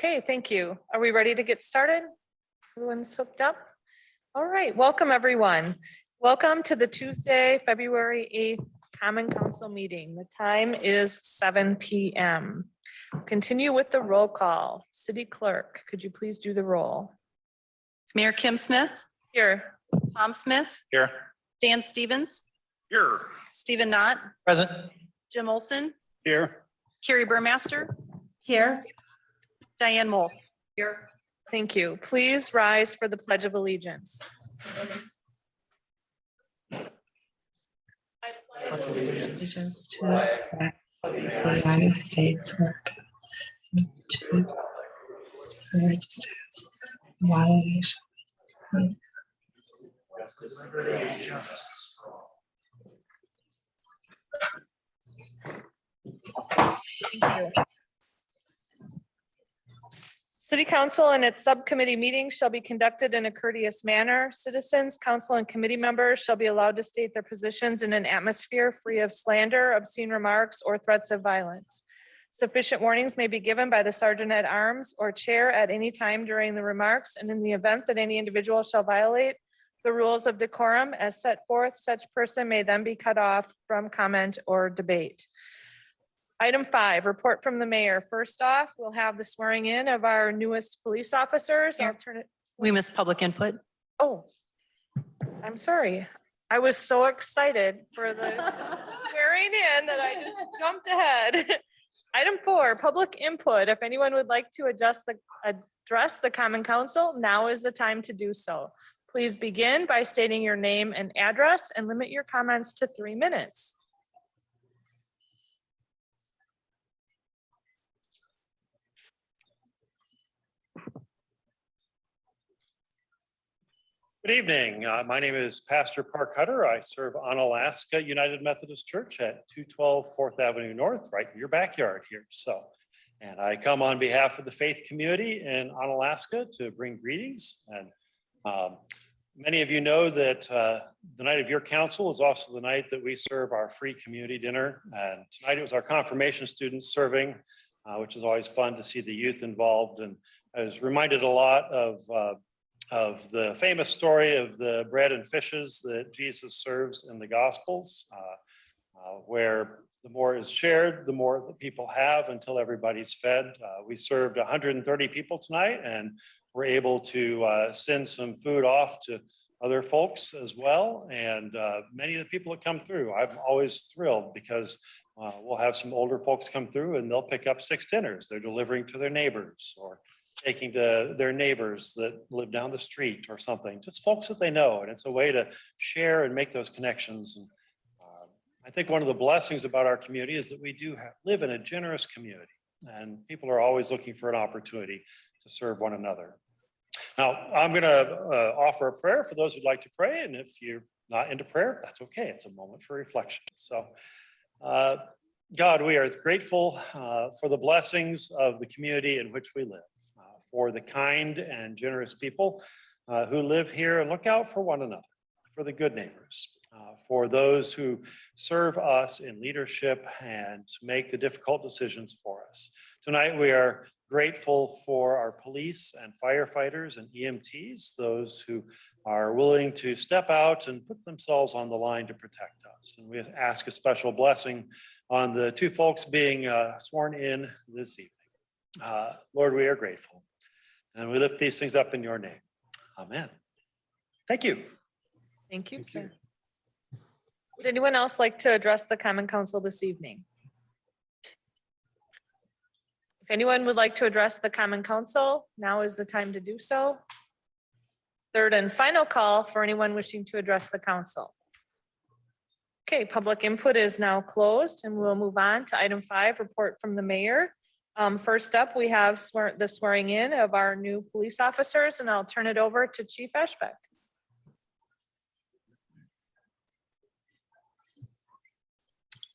Okay, thank you. Are we ready to get started? Everyone's hooked up? All right, welcome everyone. Welcome to the Tuesday, February 8th Common Council meeting. The time is 7 p.m. Continue with the roll call. City Clerk, could you please do the roll? Mayor Kim Smith, Here. Tom Smith, Here. Dan Stevens, Here. Stephen Knott, Present. Jim Olson, Here. Carrie Burmaster. Here. Diane Wolf. Here. Thank you. Please rise for the Pledge of Allegiance. Allegiance to the flag of the United States of America, and to the justice, one nation. Thank you. City Council and its subcommittee meetings shall be conducted in a courteous manner. Citizens, council, and committee members shall be allowed to state their positions in an atmosphere free of slander, obscene remarks, or threats of violence. Sufficient warnings may be given by the sergeant at arms or chair at any time during the remarks, and in the event that any individual shall violate the rules of decorum as set forth, such person may then be cut off from comment or debate. Item 5, report from the mayor. First off, we'll have the swearing in of our newest police officers. I'll turn it. We missed public input. Oh, I'm sorry. I was so excited for the swearing in that I just jumped ahead. Item 4, public input. If anyone would like to address the Common Council, now is the time to do so. Please begin by stating your name and address and limit your comments to 3 minutes. Good evening. My name is Pastor Park Hutter. I serve Onalaska United Methodist Church at 212 4th Avenue North, right in your backyard here. And I come on behalf of the faith community in Onalaska to bring greetings. And many of you know that the night of your council is also the night that we serve our free community dinner. And tonight it was our confirmation students serving, which is always fun to see the youth involved. And I was reminded a lot of the famous story of the bread and fishes that Jesus serves in the Gospels, where the more is shared, the more the people have until everybody's fed. We served 130 people tonight, and we're able to send some food off to other folks as well. And many of the people that come through, I'm always thrilled because we'll have some older folks come through and they'll pick up 6 dinners. They're delivering to their neighbors or taking to their neighbors that live down the street or something, just folks that they know. And it's a way to share and make those connections. And I think one of the blessings about our community is that we do live in a generous community, and people are always looking for an opportunity to serve one another. Now, I'm going to offer a prayer for those who'd like to pray. And if you're not into prayer, that's okay. It's a moment for reflection. So, God, we are grateful for the blessings of the community in which we live. For the kind and generous people who live here and look out for one another, for the good neighbors, for those who serve us in leadership and make the difficult decisions for us. Tonight, we are grateful for our police and firefighters and EMTs, those who are willing to step out and put themselves on the line to protect us. And we ask a special blessing on the 2 folks being sworn in this evening. Lord, we are grateful. And we lift these things up in your name. Amen. Thank you. Thank you, sir. Would anyone else like to address the Common Council this evening? If anyone would like to address the Common Council, now is the time to do so. Third and final call for anyone wishing to address the council. Okay, public input is now closed, and we'll move on to item 5, report from the mayor. First up, we have the swearing in of our new police officers, and I'll turn it over to Chief Ashbeck.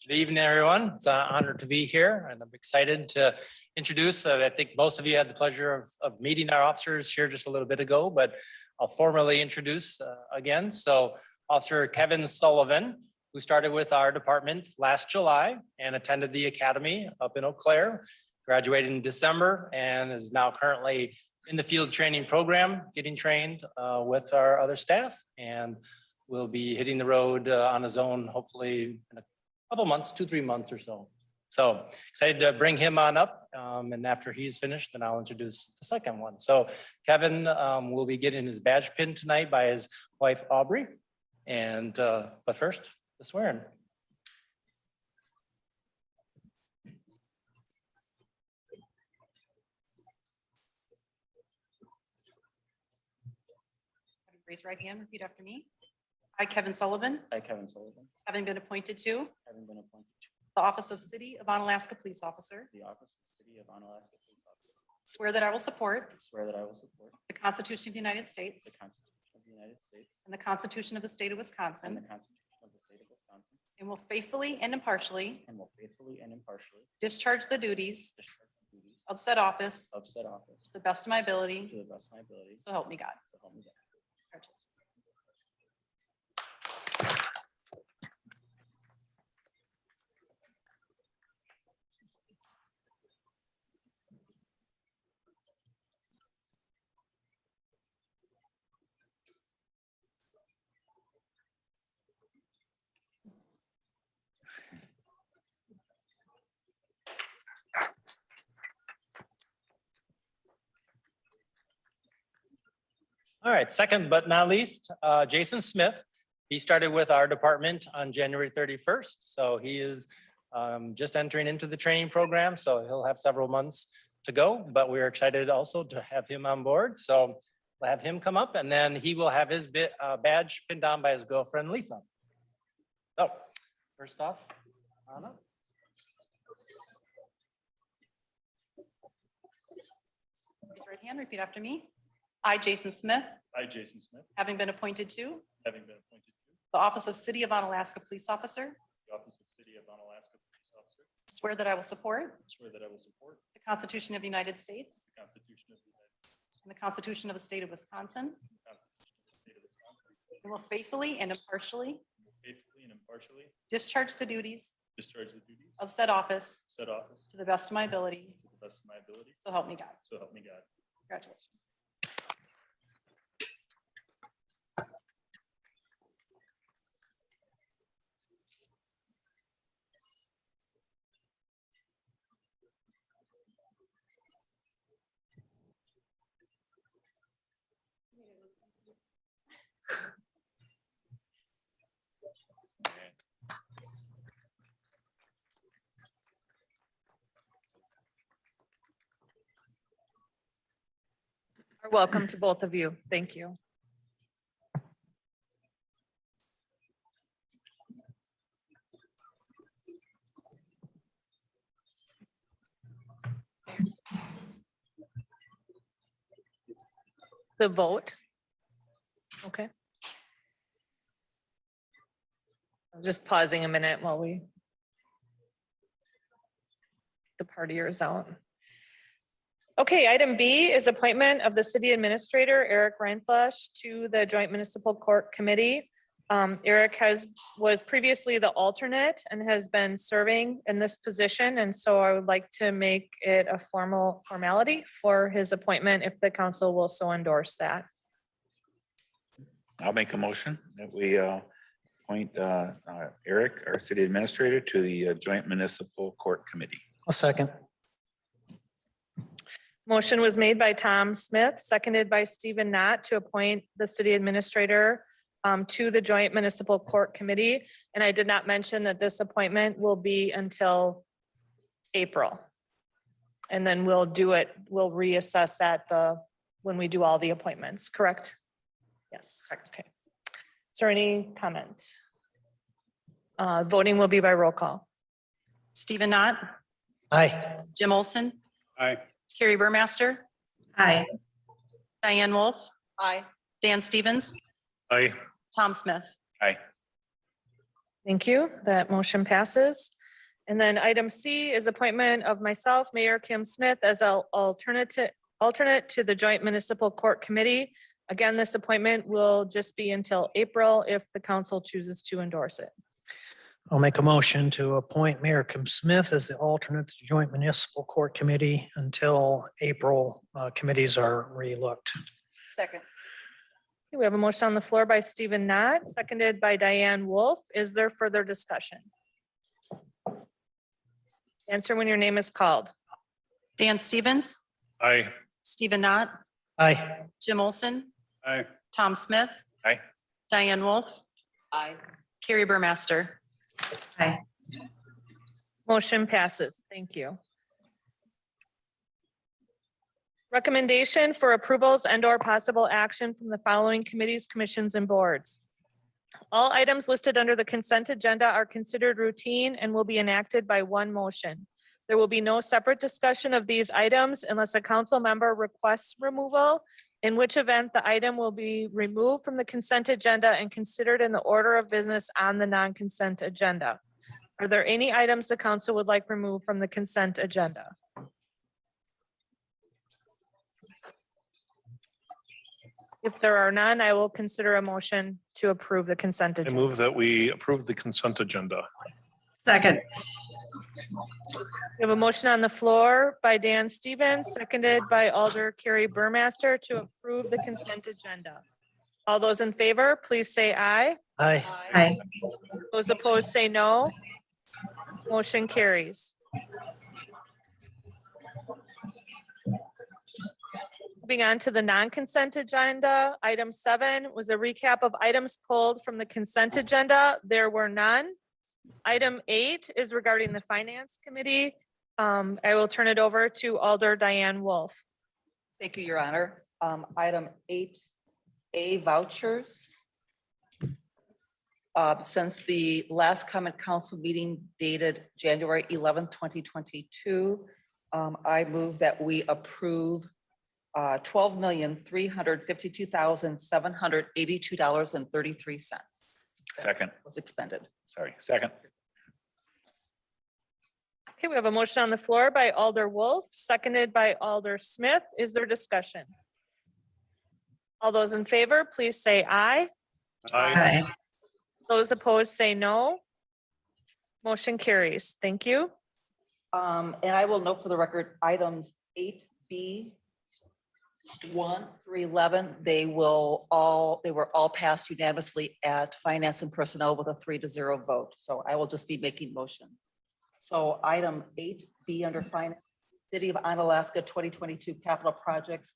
Good evening, everyone. It's an honor to be here, and I'm excited to introduce. I think most of you had the pleasure of meeting our officers here just a little bit ago, but I'll formally introduce again. So Officer Kevin Sullivan, who started with our department last July and attended the academy up in Eau Claire. graduated in December and is now currently in the field training program, getting trained with our other staff, and will be hitting the road on his own, hopefully in a couple months, 2-3 months or so. So excited to bring him on up. And after he's finished, then I'll introduce the second one. So Kevin will be getting his badge pinned tonight by his wife Aubrey. And but first, the swearing. Raise your right hand, repeat after me. I, Kevin Sullivan, I, Kevin Sullivan, having been appointed to having been appointed to the office of City of Onalaska Police Officer, the office of City of Onalaska Police Officer, swear that I will support swear that I will support the Constitution of the United the States Constitution of the United States and the Constitution of the State of and the Wisconsin, Constitution of the State of Wisconsin, and will faithfully and impartially and will faithfully and impartially discharge the duties discharge the duties of said office of said office to the best of my to ability, the best of my ability, so help me God. so help me God. Congratulations. All right, second but not least, Jason Smith. He started with our department on January 31st. So he is just entering into the training program. So he'll have several months to go, but we're excited also to have him on board. So we'll have him come up and then he will have his badge pinned on by his girlfriend, Lisa. So first off, Anna. Raise your right hand, repeat after me. I, Jason Smith, I, Jason Smith, having been appointed to having been appointed to the office of City of Onalaska Police Officer, the office of City of Onalaska Police Officer, swear that I will support swear that I will support the Constitution of the United States the Constitution of the United States and the Constitution of the State of Wisconsin, and the Constitution of the State of Wisconsin, and will faithfully and impartially and will faithfully and impartially discharge the duties discharge the duties of said office of said office to the best of my ability, to the best of my ability, so help me God. so help me God. Congratulations. Welcome to both of you. Thank you. The vote. Okay. I'm just pausing a minute while the partiers out. Okay, item B is appointment of the city administrator, Eric Reinflush, to the Joint Municipal Court Committee. Eric was previously the alternate and has been serving in this position. And so I would like to make it a formality for his appointment if the council will so endorse that. I'll make a motion that we appoint Eric, our city administrator, to the Joint Municipal Court Committee. A second. Motion was made by Tom Smith, seconded by Stephen Knott to appoint the city administrator to the Joint Municipal Court Committee. And I did not mention that this appointment will be until April. And then we'll reassess that when we do all the appointments, correct? Yes, okay. Is there any comment? Voting will be by roll call. Stephen Knott, Aye. Jim Olson, Aye. Carrie Burmaster, Aye. Diane Wolf. Aye. Dan Stevens, Aye. Tom Smith. Aye. Thank you. That motion passes. And then item C is appointment of myself, Mayor Kim Smith, as an alternate to the Joint Municipal Court Committee. Again, this appointment will just be until April if the council chooses to endorse it. I'll make a motion to appoint Mayor Kim Smith as the alternate to Joint Municipal Court Committee until April committees are relooked. Second. We have a motion on the floor by Stephen Knott, seconded by Diane Wolf. Is there further discussion? Answer when your name is called. Dan Stevens, Aye. Stephen Knott, Aye. Jim Olson, Aye. Tom Smith. Aye. Diane Wolf. Aye. Carrie Burmaster. Aye. Motion passes. Thank you. Recommendation for approvals and/or possible action from the following committees, commissions, and boards. All items listed under the consent agenda are considered routine and will be enacted by one motion. There will be no separate discussion of these items unless a council member requests removal, in which event the item will be removed from the consent agenda and considered in the order of business on the non-consent agenda. Are there any items the council would like removed from the consent agenda? If there are none, I will consider a motion to approve the consent I agenda. move that we approve the consent agenda. Second. We have a motion on the floor by Dan Stevens, seconded by Alder Carrie Burmaster to approve the consent agenda. All those in favor, please say aye. Aye. Aye. Those opposed, say no. Motion carries. Moving on to the non-consent agenda, item 7 was a recap of items pulled from the consent agenda. There were none. Item 8 is regarding the Finance Committee. I will turn it over to Alder Diane Wolf. Thank you, Your Honor. Item 8A vouchers. Since the last common council meeting dated January 11th, 2022, I move that we approve $12,352,782.33 Second, was expended. sorry, second. Okay, we have a motion on the floor by Alder Wolf, seconded by Alder Smith. Is there discussion? All those in favor, please say aye. Aye. Those opposed, say no. Motion carries. Thank you. And I will note for the record, items 8B, 1 through 11, they were all passed unanimously at Finance and Personnel with a 3-0 vote. So I will just be making motions. So item 8B under Finance, City of Onalaska 2022 Capital Projects,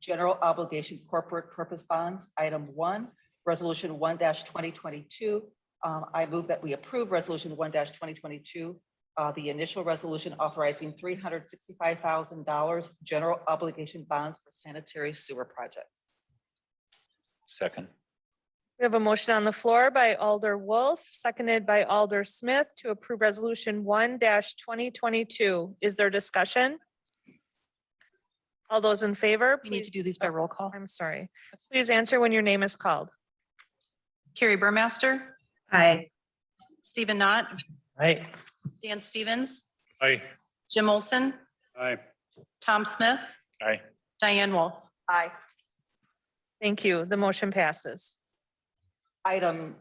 General Obligation Corporate Purpose Bonds. Item 1, Resolution 1-2022. I move that we approve Resolution 1-2022. The initial resolution authorizing $365,000 general obligation bonds for sanitary sewer projects. Second, We have a motion on the floor by Alder Wolf, seconded by Alder Smith to approve Resolution 1-2022. Is there discussion? All those in favor? We need please- to do these by roll call. I'm sorry. Please answer when your name is called. Carrie Burmaster, Aye. Stephen Knott, Aye. Dan Stevens, Aye. Jim Olson, Aye. Tom Smith, aye. Diane Wolf. Aye. Thank you. The motion passes. Item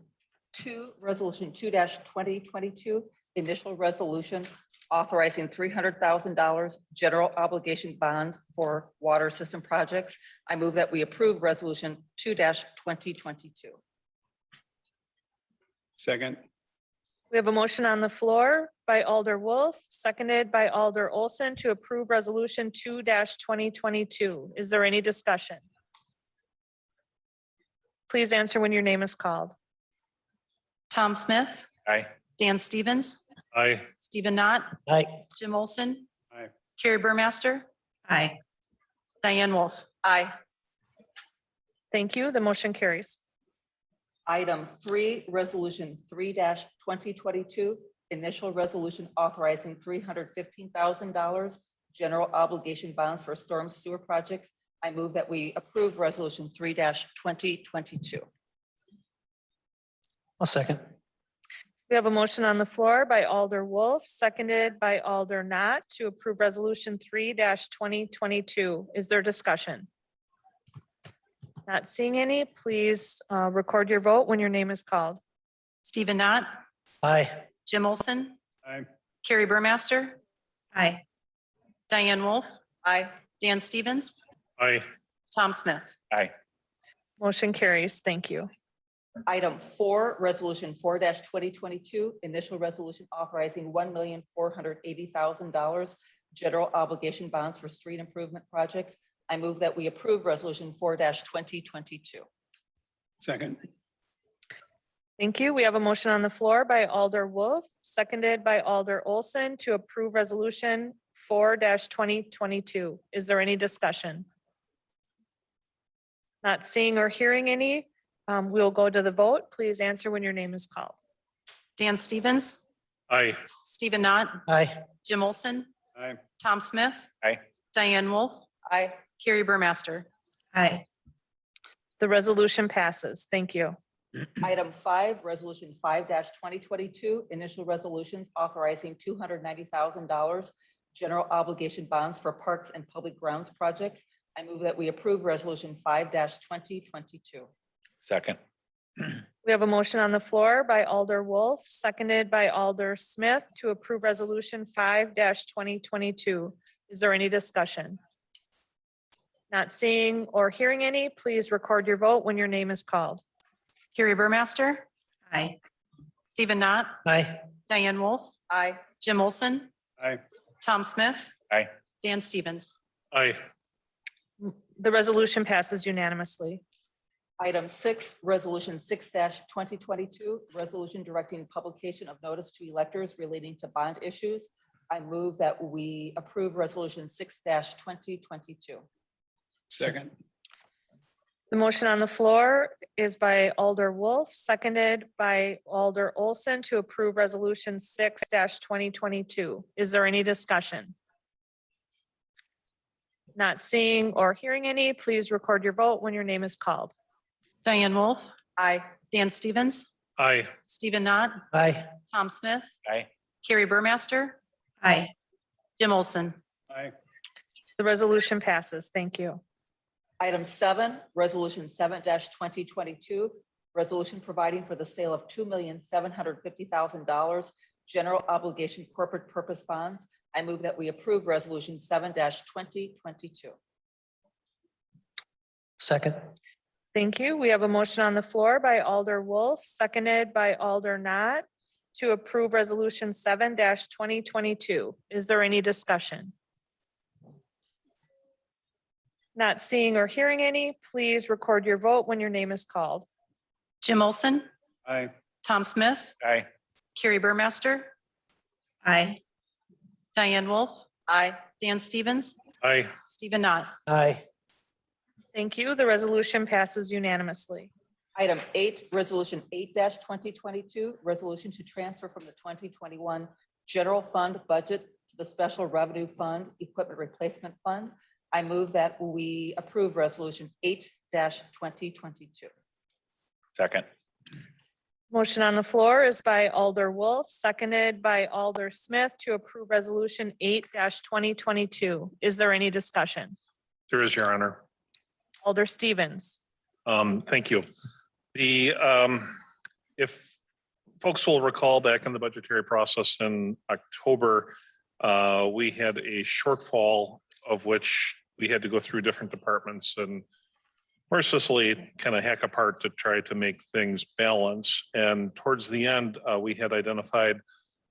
2, Resolution 2-2022, initial resolution authorizing $300,000 general obligation bonds for water system projects. I move that we approve Resolution 2-2022. Second. We have a motion on the floor by Alder Wolf, seconded by Alder Olson to approve Resolution 2-2022. Is there any discussion? Please answer when your name is called. Tom Smith, Aye. Dan Stevens, Aye. Stephen Knott, Aye. Jim Olson. Aye. Carrie Burmaster, Aye. Diane Wolf. Aye. Thank you. The motion carries. Item 3, Resolution 3-2022, initial resolution authorizing $315,000 general obligation bonds for storm sewer projects. I move that we approve Resolution 3-2022. I'll second. We have a motion on the floor by Alder Wolf, seconded by Alder Knott to approve Resolution 3-2022. Is there discussion? Not seeing any, please record your vote when your name is called. Stephen Knott, Aye. Jim Olson, Aye. Carrie Burmaster, Aye. Diane Wolf, Aye. Dan Stevens, Aye. Tom Smith. Aye. Motion carries. Thank you. Item 4, resolution 4-2022, initial resolution authorizing $1,480,000 general obligation bonds for street improvement projects. I move that we approve resolution 4-2022. Second. Thank you. We have a motion on the floor by Alder Wolf, seconded by Alder Olson to approve resolution 4-2022. Is there any discussion? Not seeing or hearing any, we'll go to the vote. Please answer when your name is called. Dan Stevens, Aye. Stephen Knott, Aye. Jim Olson, Aye. Tom Smith, Aye. Diane Wolf, Aye. Carrie Burmaster. Aye. The resolution passes. Thank you. Item 5, resolution 5-2022, initial resolutions authorizing $290,000 general obligation bonds for parks and public grounds projects. I move that we approve resolution 5-2022. Second. We have a motion on the floor by Alder Wolf, seconded by Alder Smith to approve resolution 5-2022. Is there any discussion? Not seeing or hearing any, please record your vote when your name is called. Carrie Burmaster, Aye. Stephen Knott, Aye. Diane Wolf, Aye. Jim Olson, Aye. Tom Smith, Aye. Dan Stevens. Aye. The resolution passes unanimously. Item 6, resolution 6-2022, resolution directing publication of notice to electors relating to bond issues. I move that we approve resolution 6-2022. Second. The motion on the floor is by Alder Wolf, seconded by Alder Olson to approve resolution 6-2022. Is there any discussion? Not seeing or hearing any, please record your vote when your name is called. Diane Wolf, Aye. Dan Stevens, Aye. Stephen Knott, Aye. Tom Smith, Aye. Carrie Burmaster, Aye. Jim Olson. Aye. The resolution passes. Thank you. Item 7, resolution 7-2022, resolution providing for the sale of $2,750,000 general obligation corporate purpose bonds. I move that we approve resolution 7-2022. Second. Thank you. We have a motion on the floor by Alder Wolf, seconded by Alder Knott to approve resolution 7-2022. Is there any discussion? Not seeing or hearing any, please record your vote when your name is called. Jim Olson, Aye. Tom Smith, Aye. Carrie Burmaster, Aye. Diane Wolf, Aye. Dan Stevens, Aye. Stephen Knott. Aye. Thank you. The resolution passes unanimously. Item 8, resolution 8-2022, resolution to transfer from the 2021 general fund budget to the special revenue fund equipment replacement fund. I move that we approve resolution 8-2022. Second. Motion on the floor is by Alder Wolf, seconded by Alder Smith to approve resolution 8-2022. Is there any discussion? There is, Your Honor. Alder Stevens. Thank you. If folks will recall back in the budgetary process in October, we had a shortfall of which we had to go through different departments and mercilessly kind of hack apart to try to make things balance. And towards the end, we had identified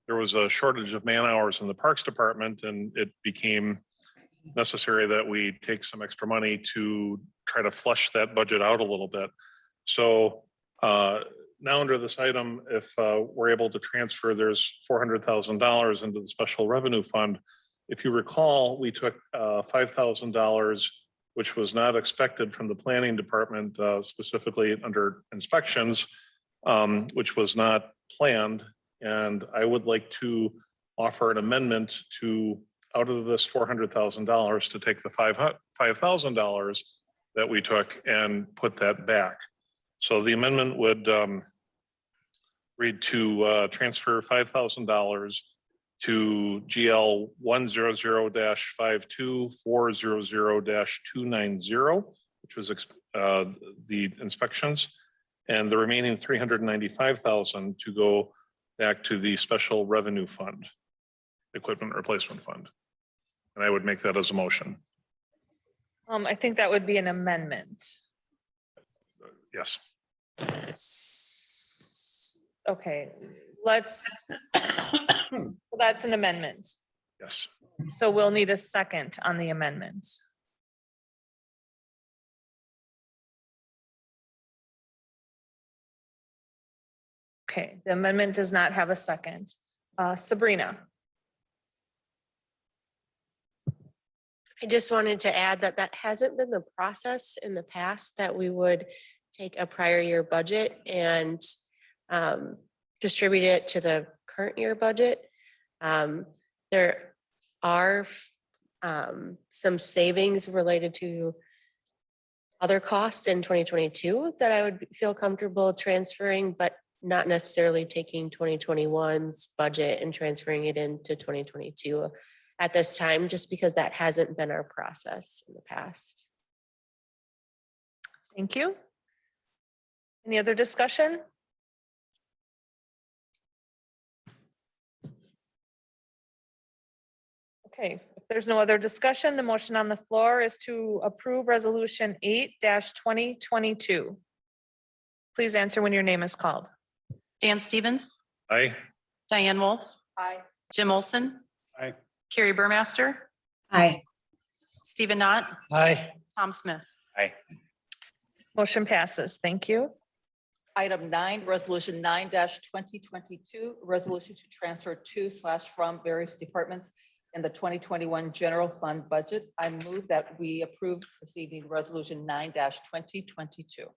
there was a shortage of man hours in the Parks Department, and it became necessary that we take some extra money to try to flush that budget out a little bit. So now under this item, if we're able to transfer, there's $400,000 into the special revenue fund. If you recall, we took $5,000, which was not expected from the planning department, specifically under inspections, which was not planned. And I would like to offer an amendment to, out of this $400,000, to take the $5,000 that we took and put that back. So the amendment would read to transfer $5,000 to GL 100-52-400-290, which was the inspections, and the remaining $395,000 to go back to the special revenue fund, equipment replacement fund. And I would make that as a motion. I think that would be an amendment. Yes. Okay, let's, well, that's an amendment. Yes. So we'll need a second on the amendment. Okay, the amendment does not have a second. Sabrina, I just wanted to add that that hasn't been the process in the past, that we would take a prior year budget and distribute it to the current year budget. There are some savings related to other costs in 2022 that I would feel comfortable transferring, but not necessarily taking 2021's budget and transferring it into 2022 at this time, just because that hasn't been our process in the past. thank you. Any other discussion? Okay, if there's no other discussion, the motion on the floor is to approve resolution 8-2022. Please answer when your name is called. Dan Stevens, Aye. Diane Wolf, Aye. Jim Olson, Aye. Carrie Burmaster, Aye. Stephen Knott, Aye. Tom Smith. Aye. Motion passes. Thank you. Item 9, resolution 9-2022, resolution to transfer to/from various departments in the 2021 general fund budget. I move that we approve this evening resolution 9-2022.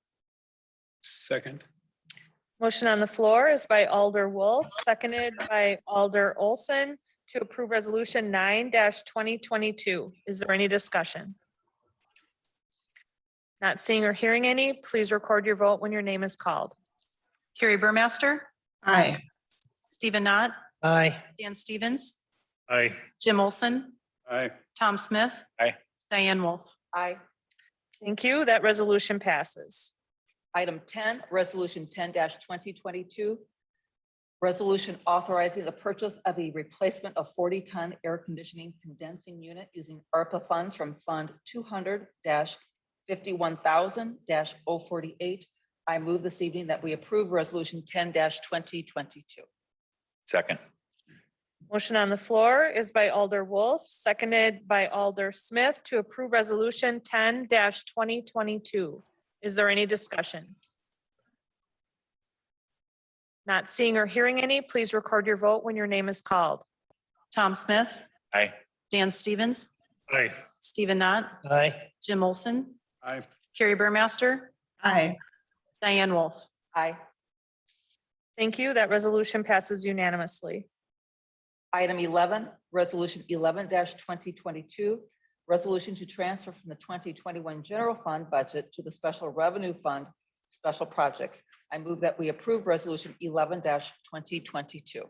Second. Motion on the floor is by Alder Wolf, seconded by Alder Olson to approve resolution 9-2022. Is there any discussion? Not seeing or hearing any, please record your vote when your name is called. Carrie Burmaster, Aye. Stephen Knott, Aye. Dan Stevens, Aye. Jim Olson, Aye. Tom Smith. Aye. Diane Wolf. Aye. Thank you. That resolution passes. Item 10, resolution 10-2022, resolution authorizing the purchase of a replacement of 40-ton air conditioning condensing unit using ARPA funds from Fund 200-51,000-048. I move this evening that we approve resolution 10-2022. Second. Motion on the floor is by Alder Wolf, seconded by Alder Smith to approve resolution 10-2022. Is there any discussion? Not seeing or hearing any, please record your vote when your name is called. Tom Smith, Aye. Dan Stevens, Aye. Stephen Knott, Aye. Jim Olson, Aye. Carrie Burmaster, Aye. Diane Wolf. Aye. Thank you. That resolution passes unanimously. Item 11, resolution 11-2022, resolution to transfer from the 2021 general fund budget to the special revenue fund, special projects. I move that we approve resolution 11-2022.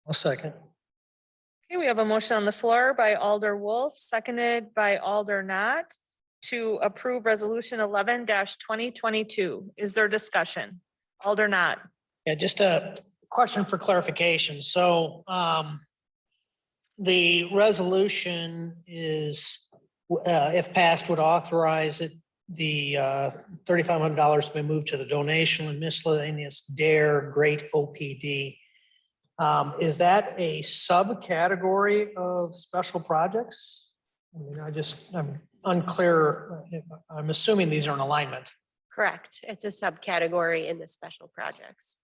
I'll second. Okay, we have a motion on the floor by Alder Wolf, seconded by Alder Knott to approve resolution 11-2022. Is there discussion? Alder Knott. Yeah, just a question for clarification. So the resolution is, if passed, would authorize it, the $3,500 to be moved to the donation and miscellaneous DARE Great OPD. Is that a subcategory of special projects? I mean, I'm unclear. I'm assuming these are in alignment. Correct. It's a subcategory in the special projects.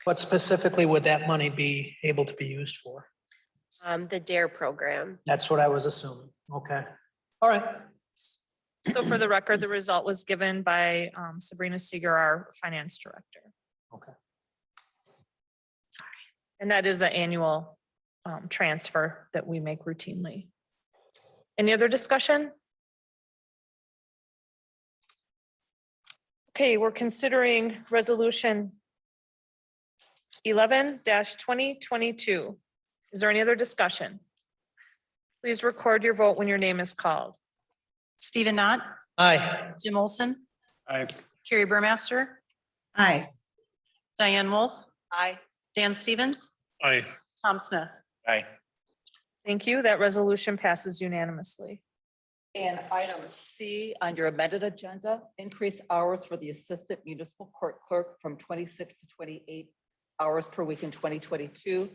What specifically would that money be able to be used for? The DARE program. That's what I was assuming. Okay. All right. So for the record, the result was given by Sabrina Seeger, our finance director. Okay. And that is an annual transfer that we make routinely. Any other discussion? Okay, we're considering resolution 11-2022. Is there any other discussion? Please record your vote when your name is called. Stephen Knott, Aye. Jim Olson, Aye. Carrie Burmaster, Aye. Diane Wolf, Aye. Dan Stevens, Aye. Tom Smith. Aye. Thank you. That resolution passes unanimously. And item C on your amended agenda, increase hours for the Assistant Municipal Court Clerk from 26 to 28 hours per week in 2022.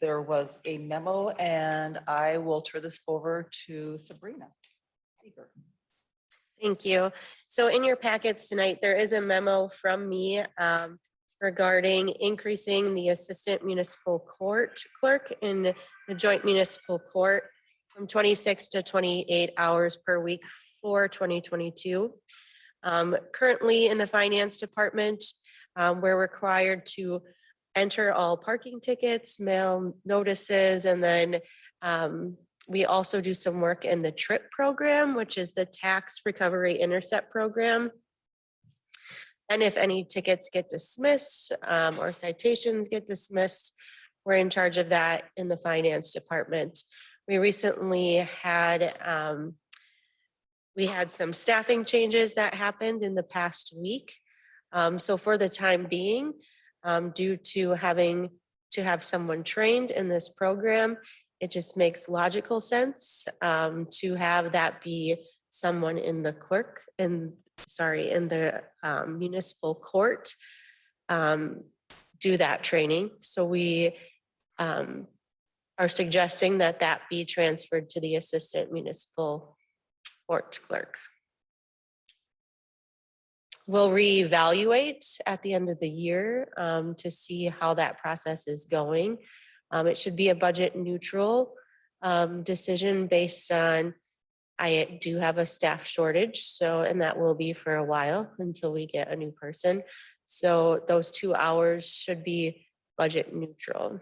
There was a memo and I will turn this over to Sabrina. Seeger. Thank you. So in your packets tonight, there is a memo from me regarding increasing the Assistant Municipal Court Clerk in the Joint Municipal Court from 26 to 28 hours per week for 2022. Currently in the Finance Department, we're required to enter all parking tickets, mail notices, and then we also do some work in the TRIP program, which is the Tax Recovery Intercept Program. And if any tickets get dismissed or citations get dismissed, we're in charge of that in the Finance Department. We recently had some staffing changes that happened in the past week. So for the time being, due to having to have someone trained in this program, it just makes logical sense to have that be someone in the in the municipal court do that training. So we are suggesting that that be transferred to the Assistant Municipal Court Clerk. We'll reevaluate at the end of the year to see how that process is going. It should be a budget neutral decision based on, I do have a staff shortage, and that will be for a while until we get a new person. So those 2 hours should be budget neutral.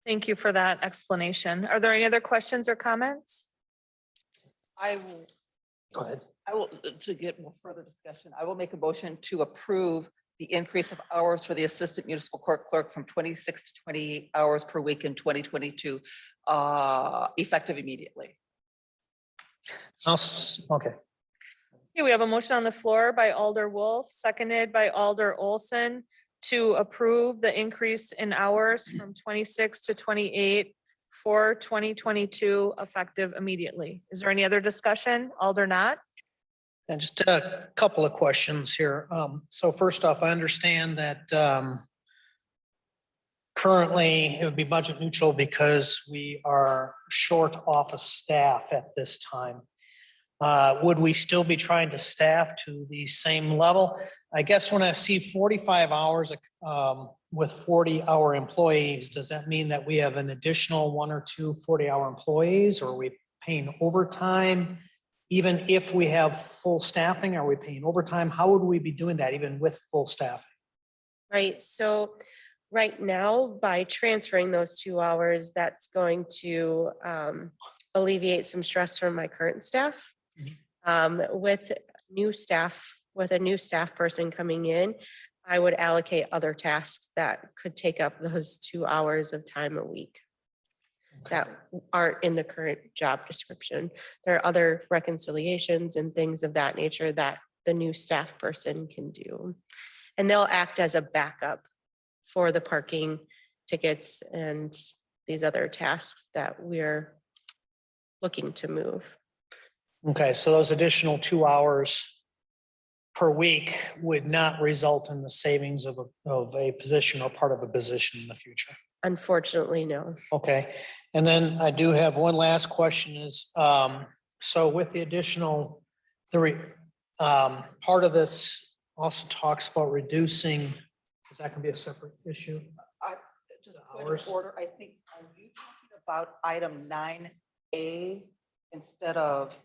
Thank you for that explanation. Are there any other questions or comments? I will, Go ahead. to get more further discussion, I will make a motion to approve the increase of hours for the Assistant Municipal Court Clerk from 26 to 28 hours per week in 2022, effective immediately. Okay. Okay, we have a motion on the floor by Alder Wolf, seconded by Alder Olson to approve the increase in hours from 26 to 28 for 2022 effective immediately. Is there any other discussion? Alder Not? And just a couple of questions here. So first off, I understand that currently it would be budget neutral because we are short office staff at this time. Would we still be trying to staff to the same level? I guess when I see 45 hours with 40-hour employees, does that mean that we have an additional 1 or 2 40-hour employees, or are we paying overtime? Even if we have full staffing, are we paying overtime? How would we be doing that even with full staffing? Right, so right now, by transferring those 2 hours, that's going to alleviate some stress from my current staff. With a new staff person coming in, I would allocate other tasks that could take up those 2 hours of time a week that aren't in the current job description. There are other reconciliations and things of that nature that the new staff person can do. And they'll act as a backup for the parking tickets and these other tasks that we're looking to move. Okay, so those additional 2 hours per week would not result in the savings of a position or part of a position in the future. Unfortunately, no. Okay, and then I do have one last question is, so with the additional, part of this also talks about reducing, is that can be a separate issue? Just The point hours? of order, I think, are you talking about item 9A instead of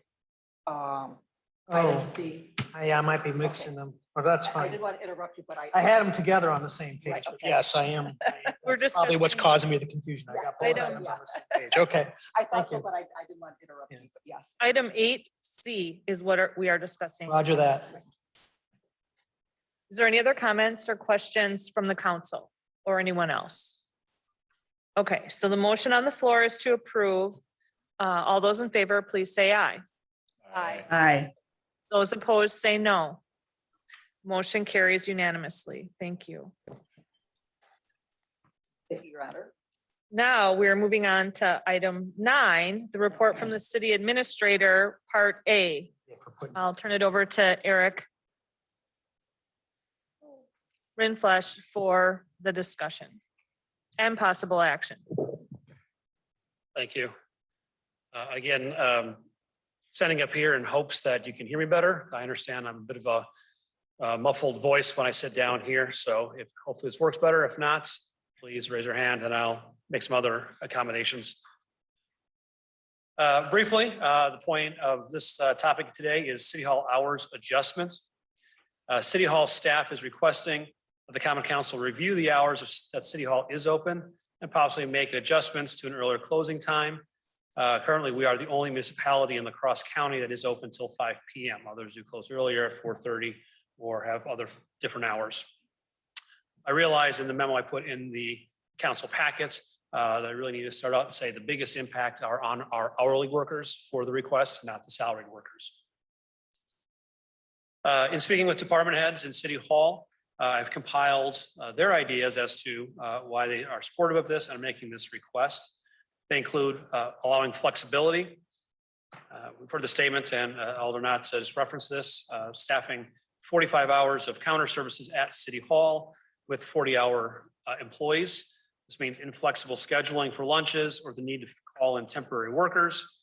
item Oh, C? I might be mixing them, but that's I fine. didn't want to interrupt you, but I had them together on the same page. Right, but okay. Yes, I am. We're That's probably what's discussing- causing me the confusion. I got both Item- items on the same page. Okay, I Thank thought so, you. but I didn't want to interrupt Yeah. you, but yes. Item 8C is what we are discussing. roger that. Is there any other comments or questions from the council or anyone else? Okay, so the motion on the floor is to approve. All those in favor, please say aye. Aye. Aye. Those opposed say no. Motion carries unanimously. Thank you. Thank you, Your Honor. Now we're moving on to item 9, the report from the city administrator, part A. I'll turn it over to Eric Rindfleisch for the discussion and possible action. Thank you. Again, standing up here in hopes that you can hear me better. I understand I'm a bit of a muffled voice when I sit down here, so if hopefully this works better. If not, please raise your hand and I'll make some other accommodations. Briefly, the point of this topic today is City Hall hours adjustments. City Hall staff is requesting that the Common Council review the hours that City Hall is open and possibly make adjustments to an earlier closing time. Currently, we are the only municipality in La Crosse County that is open till 5 p.m. Others do close earlier at 4:30 or have other different hours. I realize in the memo I put in the council packets that I really need to start out and say the biggest impact are on our hourly workers for the request, not the salaried workers. In speaking with department heads in City Hall, I've compiled their ideas as to why they are supportive of this and making this request. They include allowing flexibility. We've heard the statement, and Alder Knott just referenced this, staffing 45 hours of counter services at City Hall with 40-hour employees. This means inflexible scheduling for lunches or the need to call in temporary workers.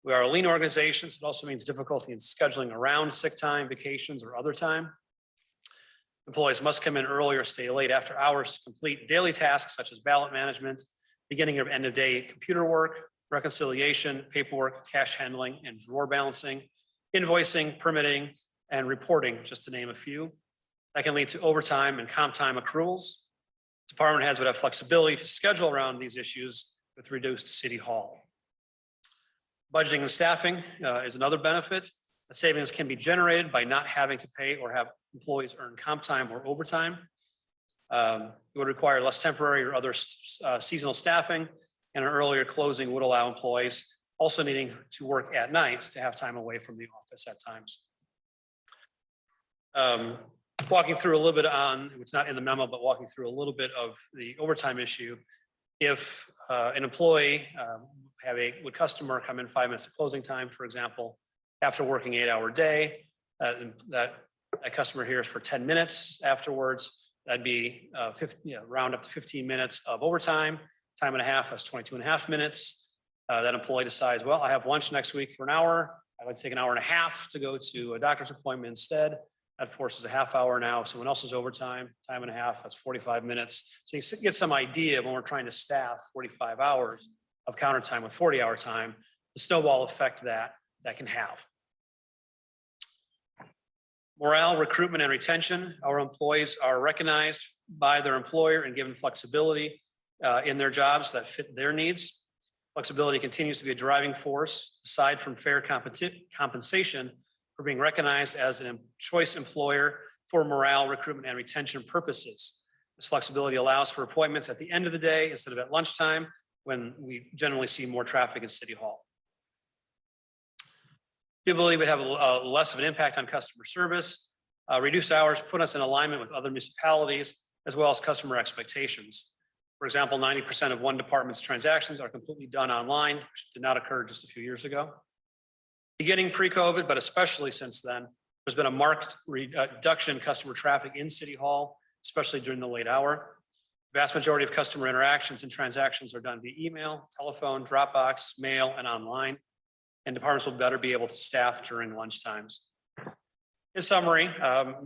We are a lean organization, so it also means difficulty in scheduling around sick time, vacations, or other time. Employees must come in early or stay late after hours to complete daily tasks such as ballot management, beginning of end of day computer work, reconciliation, paperwork, cash handling, and drawer balancing, invoicing, permitting, and reporting, just to name a few. That can lead to overtime and comp time accruals. Department heads would have flexibility to schedule around these issues with reduced City Hall. Budgeting and staffing is another benefit. The savings can be generated by not having to pay or have employees earn comp time or overtime. It would require less temporary or other seasonal staffing, and an earlier closing would allow employees also needing to work at night to have time away from the office at times. Walking through a little bit on, it's not in the memo, but walking through a little bit of the overtime issue. If an employee would customer come in 5 minutes to closing time, for example, after working 8-hour day, that customer here is for 10 minutes afterwards, that'd be round up to 15 minutes of overtime, time and a half, that's 22.5 minutes. That employee decides, well, I have lunch next week for an hour. I'd like to take an hour and a half to go to a doctor's appointment instead. That forces a half hour now. Someone else's overtime, time and a half, that's 45 minutes. So you get some idea when we're trying to staff 45 hours of counter time with 40-hour time, the snowball effect that can have. Morale, recruitment, and retention. Our employees are recognized by their employer and given flexibility in their jobs that fit their needs. Flexibility continues to be a driving force, aside from fair compensation, for being recognized as a choice employer for morale, recruitment, and retention purposes. This flexibility allows for appointments at the end of the day instead of at lunchtime, when we generally see more traffic in City Hall. We believe it have less of an impact on customer service. Reduced hours put us in alignment with other municipalities, as well as customer expectations. For example, 90% of one department's transactions are completely done online, which did not occur just a few years ago. Beginning pre-COVID, but especially since then, there's been a marked reduction in customer traffic in City Hall, especially during the late hour. The vast majority of customer interactions and transactions are done via email, telephone, Dropbox, mail, and online. And departments will better be able to staff during lunch times. In summary,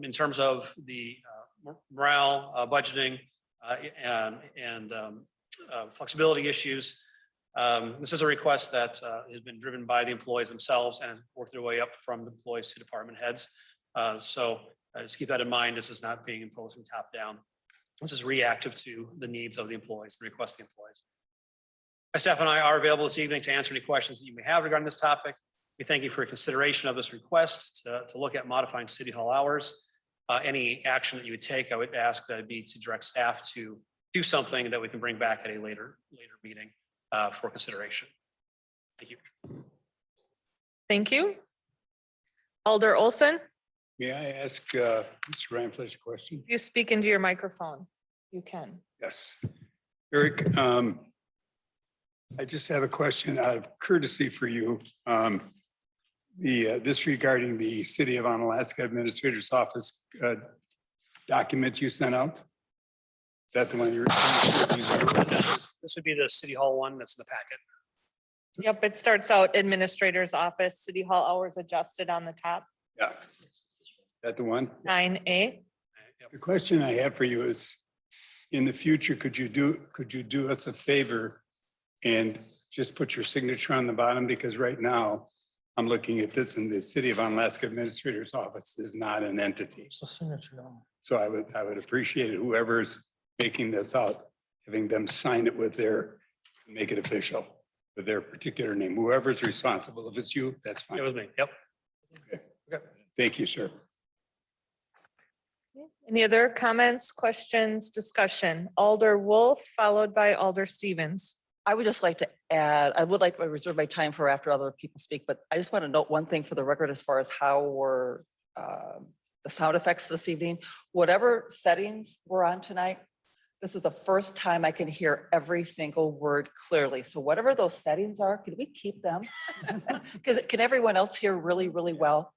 in terms of the morale, budgeting, and flexibility issues, this is a request that has been driven by the employees themselves and has worked their way up from the employees to department heads. So just keep that in mind. This is not being imposed from top down. This is reactive to the needs of the employees, the request of the employees. My staff and I are available this evening to answer any questions that you may have regarding this topic. We thank you for your consideration of this request to look at modifying City Hall hours. Any action that you would take, I would ask that it be to direct staff to do something that we can bring back at a later meeting for consideration. Thank you. Thank you. Alder Olson, May I ask Mr. Ryan Flesh a question? if you speak into your microphone, you can. Yes. Eric, I just have a question out of courtesy for you. This regarding the City of Onalaska Administrator's Office document you sent out? Is that the one you're? This would be the City Hall one that's in the packet. Yep, it starts out Administrator's Office, City Hall hours adjusted on the top, Yeah. Is that the one? 9A. The question I have for you is, in the future, could you do us a favor and just put your signature on the bottom? Because right now, I'm looking at this and the City of Onalaska Administrator's Office is not an entity. It's a signature. No. So I would appreciate it, whoever's making this out, having them sign it with make it official with their particular name, whoever's responsible. If it's you, that's It fine. was me. Yep. Thank you, sir. Any other comments, questions, discussion? Alder Wolf, followed by Alder Stevens. I would just like to add, I would like to reserve my time for after other people speak, but I just want to note one thing for the record as far as how we're, the sound effects this evening. Whatever settings we're on tonight, this is the first time I can hear every single word clearly. So whatever those settings are, can we keep them? Because can everyone else hear really, really well?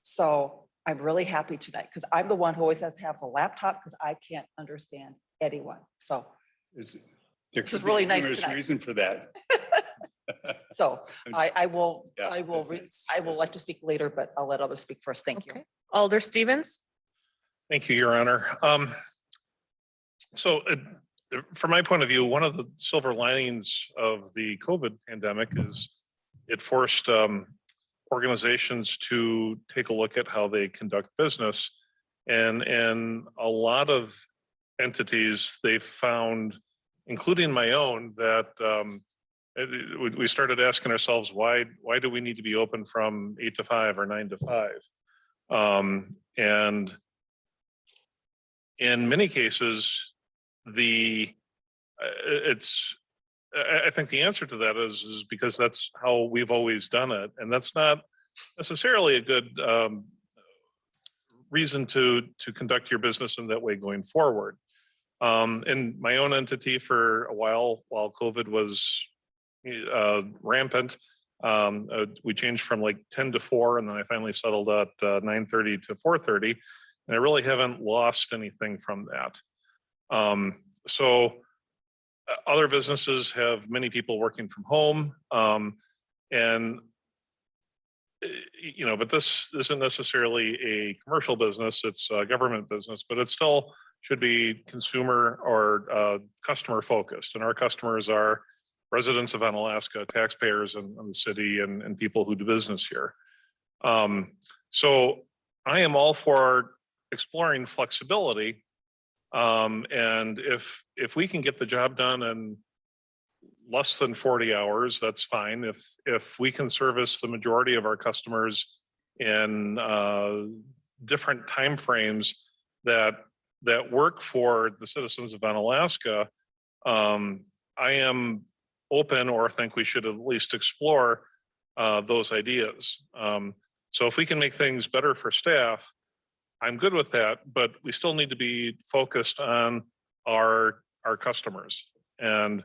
So I'm really happy tonight because I'm the one who always has to have a laptop because I can't understand anyone. So, There This could is be really nice numerous tonight. reason for that. so I will, Yeah, I will, I will like to speak later, but I'll let others speak first. Thank you. Okay. Alder Stevens. Thank you, Your Honor. So from my point of view, one of the silver linings of the COVID pandemic is it forced organizations to take a look at how they conduct business. And a lot of entities, they found, including my own, that we started asking ourselves, why do we need to be open from 8 to 5 or 9 to 5? And in many cases, I think the answer to that is because that's how we've always done it. And that's not necessarily a good reason to conduct your business in that way going forward. In my own entity for a while COVID was rampant, we changed from like 10 to 4, and then I finally settled at 9:30 to 4:30. And I really haven't lost anything from that. So other businesses have many people working from home. And but this isn't necessarily a commercial business, it's a government business, but it still should be consumer or customer focused. And our customers are residents of Onalaska, taxpayers in the city, and people who do business here. So I am all for exploring flexibility. And if we can get the job done in less than 40 hours, that's fine. If we can service the majority of our customers in different timeframes that work for the citizens of Onalaska, I am open, or think we should at least explore those ideas. So if we can make things better for staff, I'm good with that, but we still need to be focused on our customers. And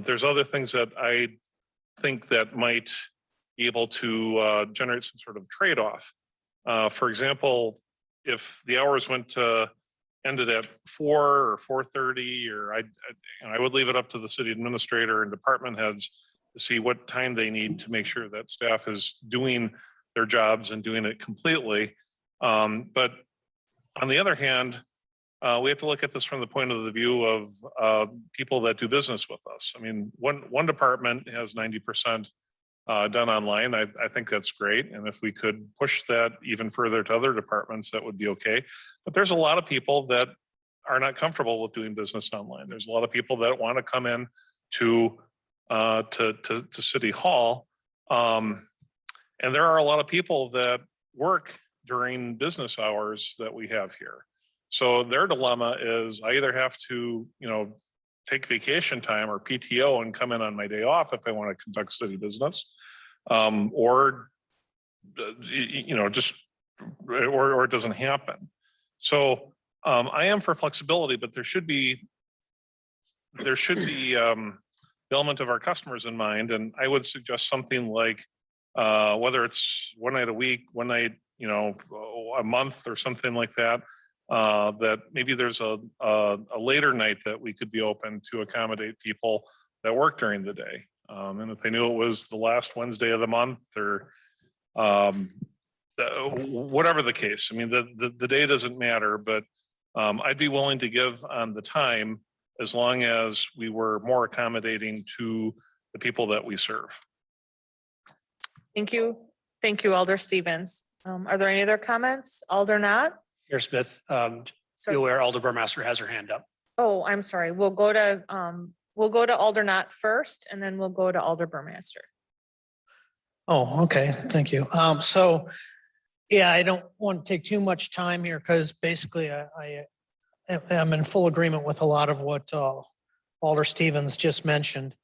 there's other things that I think that might be able to generate some sort of trade-off. For example, if the hours ended at 4 or 4:30, or I would leave it up to the city administrator and department heads to see what time they need to make sure that staff is doing their jobs and doing it completely. But on the other hand, we have to look at this from the point of the view of people that do business with us. I mean, one department has 90% done online. I think that's great. And if we could push that even further to other departments, that would be okay. But there's a lot of people that are not comfortable with doing business online. There's a lot of people that want to come in to City Hall. And there are a lot of people that work during business hours that we have here. So their dilemma is I either have to, take vacation time or PTO and come in on my day off if I want to conduct city business, or just, or it doesn't happen. So I am for flexibility, but there should be the element of our customers in mind. And I would suggest something like, whether it's one night a week, one night, a month or something like that, that maybe there's a later night that we could be open to accommodate people that work during the day. And if they knew it was the last Wednesday of the month or whatever the case, I mean, the day doesn't matter, but I'd be willing to give on the time as long as we were more accommodating to the people that we serve. Thank you. Thank you, Alder Stevens. Are there any other comments? Alder Not? Mayor Smith, be Sorry. aware Alder Burmaster has her hand up. Oh, I'm sorry. We'll go to Alder Not first, and then we'll go to Alder Burmaster. Oh, okay, thank you. So, yeah, I don't want to take too much time here because basically I'm in full agreement with a lot of what Alder Stevens just mentioned.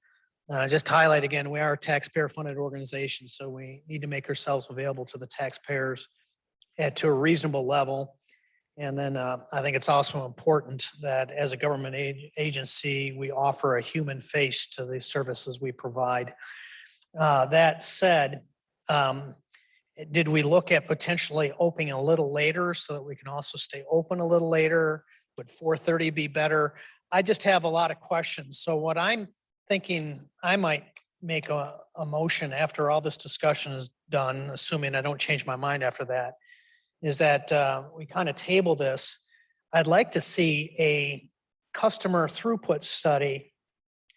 Just to highlight again, we are a taxpayer funded organization, so we need to make ourselves available to the taxpayers to a reasonable level. And then I think it's also important that as a government agency, we offer a human face to the services we provide. That said, did we look at potentially opening a little later so that we can also stay open a little later? Would 4:30 be better? I just have a lot of questions. So what I'm thinking, I might make a motion after all this discussion is done, assuming I don't change my mind after that, is that we kind of table this. I'd like to see a customer throughput study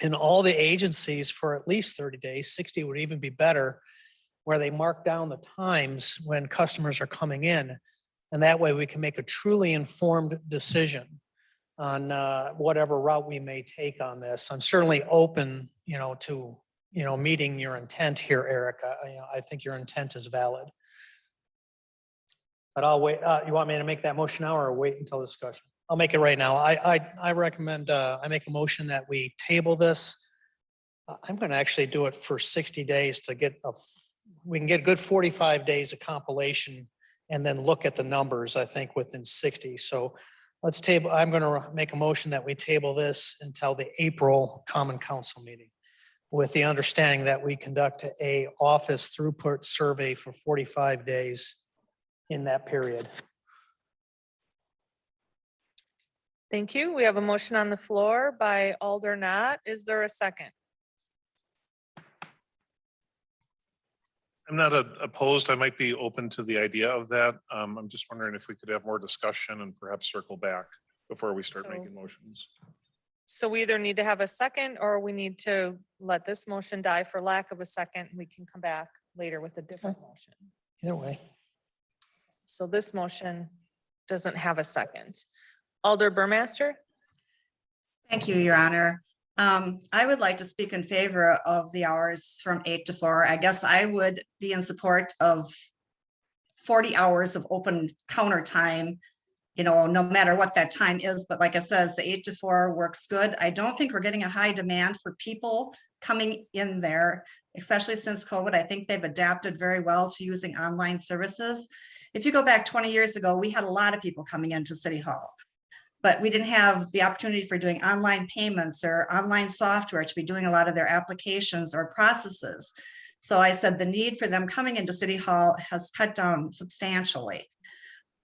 in all the agencies for at least 30 days, 60 would even be better, where they mark down the times when customers are coming in. And that way we can make a truly informed decision on whatever route we may take on this. I'm certainly open, to, meeting your intent here, Erica. I think your intent is valid. But I'll wait. You want me to make that motion now or wait until discussion? I'll make it right now. I recommend, I make a motion that we table this. I'm going to actually do it for 60 days to get we can get a good 45 days of compilation and then look at the numbers, I think, within 60. So let's table, I'm going to make a motion that we table this until the April Common Council meeting with the understanding that we conduct a office throughput survey for 45 days in that period. Thank you. We have a motion on the floor by Alder Not. Is there a second? I'm not opposed. I might be open to the idea of that. I'm just wondering if we could have more discussion and perhaps circle back before we start making motions. So we either need to have a second or we need to let this motion die for lack of a second. We can come back later with a different motion. Either way. So this motion doesn't have a second. Alder Burmaster? Thank you, Your Honor. I would like to speak in favor of the hours from 8 to 4. I guess I would be in support of 40 hours of open counter time, no matter what that time is. But like I says, the 8 to 4 works good. I don't think we're getting a high demand for people coming in there, especially since COVID. I think they've adapted very well to using online services. If you go back 20 years ago, we had a lot of people coming into City Hall, but we didn't have the opportunity for doing online payments or online software to be doing a lot of their applications or processes. So I said the need for them coming into City Hall has cut down substantially.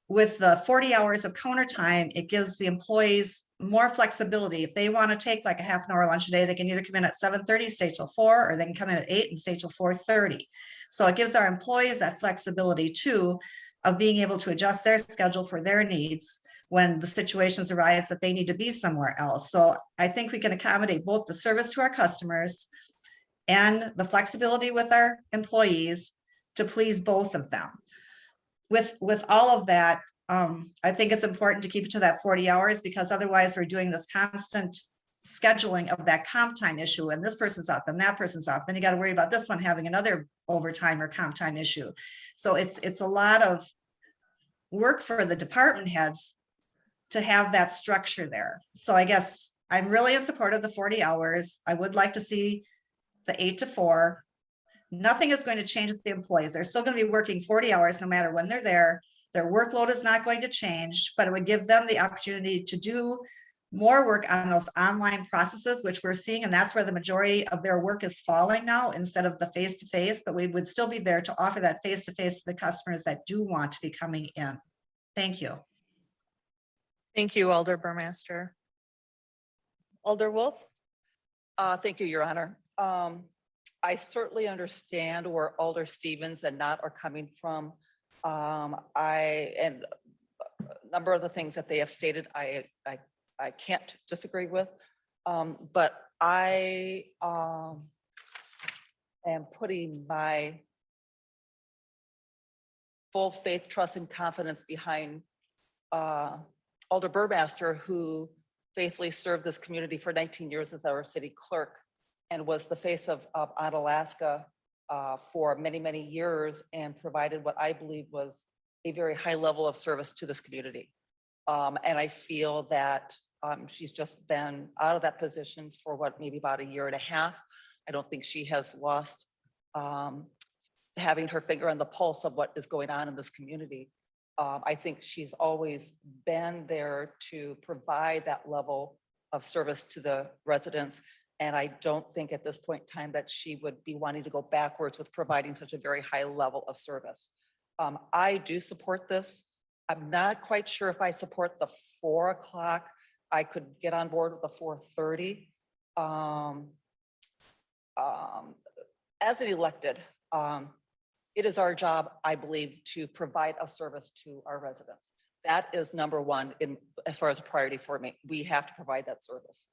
With the 40 hours of counter time, it gives the employees more flexibility. If they want to take like a half an hour lunch a day, they can either come in at 7:30, stay till 4, or they can come in at 8 and stay till 4:30. So it gives our employees that flexibility too, of being able to adjust their schedule for their needs when the situations arise that they need to be somewhere else. So I think we can accommodate both the service to our customers and the flexibility with our employees to please both of them. With all of that, I think it's important to keep it to that 40 hours because otherwise we're doing this constant scheduling of that comp time issue, and this person's up and that person's up. Then you got to worry about this one having another overtime or comp time issue. So it's a lot of work for the department heads to have that structure there. So I guess I'm really in support of the 40 hours. I would like to see the 8 to 4. Nothing is going to change with the employees. They're still going to be working 40 hours no matter when they're there. Their workload is not going to change, but it would give them the opportunity to do more work on those online processes, which we're seeing, and that's where the majority of their work is falling now instead of the face-to-face, but we would still be there to offer that face-to-face to the customers that do want to be coming in. Thank you. Thank you, Alder Burmaster. Alder Wolf? Thank you, Your Honor. I certainly understand where Alder Stevens and Not are coming from. And a number of the things that they have stated, I can't disagree with. But I am putting my full faith, trust, and confidence behind Alder Burmaster, who faithfully served this community for 19 years as our city clerk and was the face of Onalaska for many, many years and provided what I believe was a very high level of service to this community. And I feel that she's just been out of that position for maybe about a year and a half. I don't think she has lost having her finger on the pulse of what is going on in this community. I think she's always been there to provide that level of service to the residents. And I don't think at this point in time that she would be wanting to go backwards with providing such a very high level of service. I do support this. I'm not quite sure if I support the 4 o'clock. I could get on board with the 4:30. As an elected, it is our job, I believe, to provide a service to our residents. That is number one as far as a priority for me. We have to provide that service.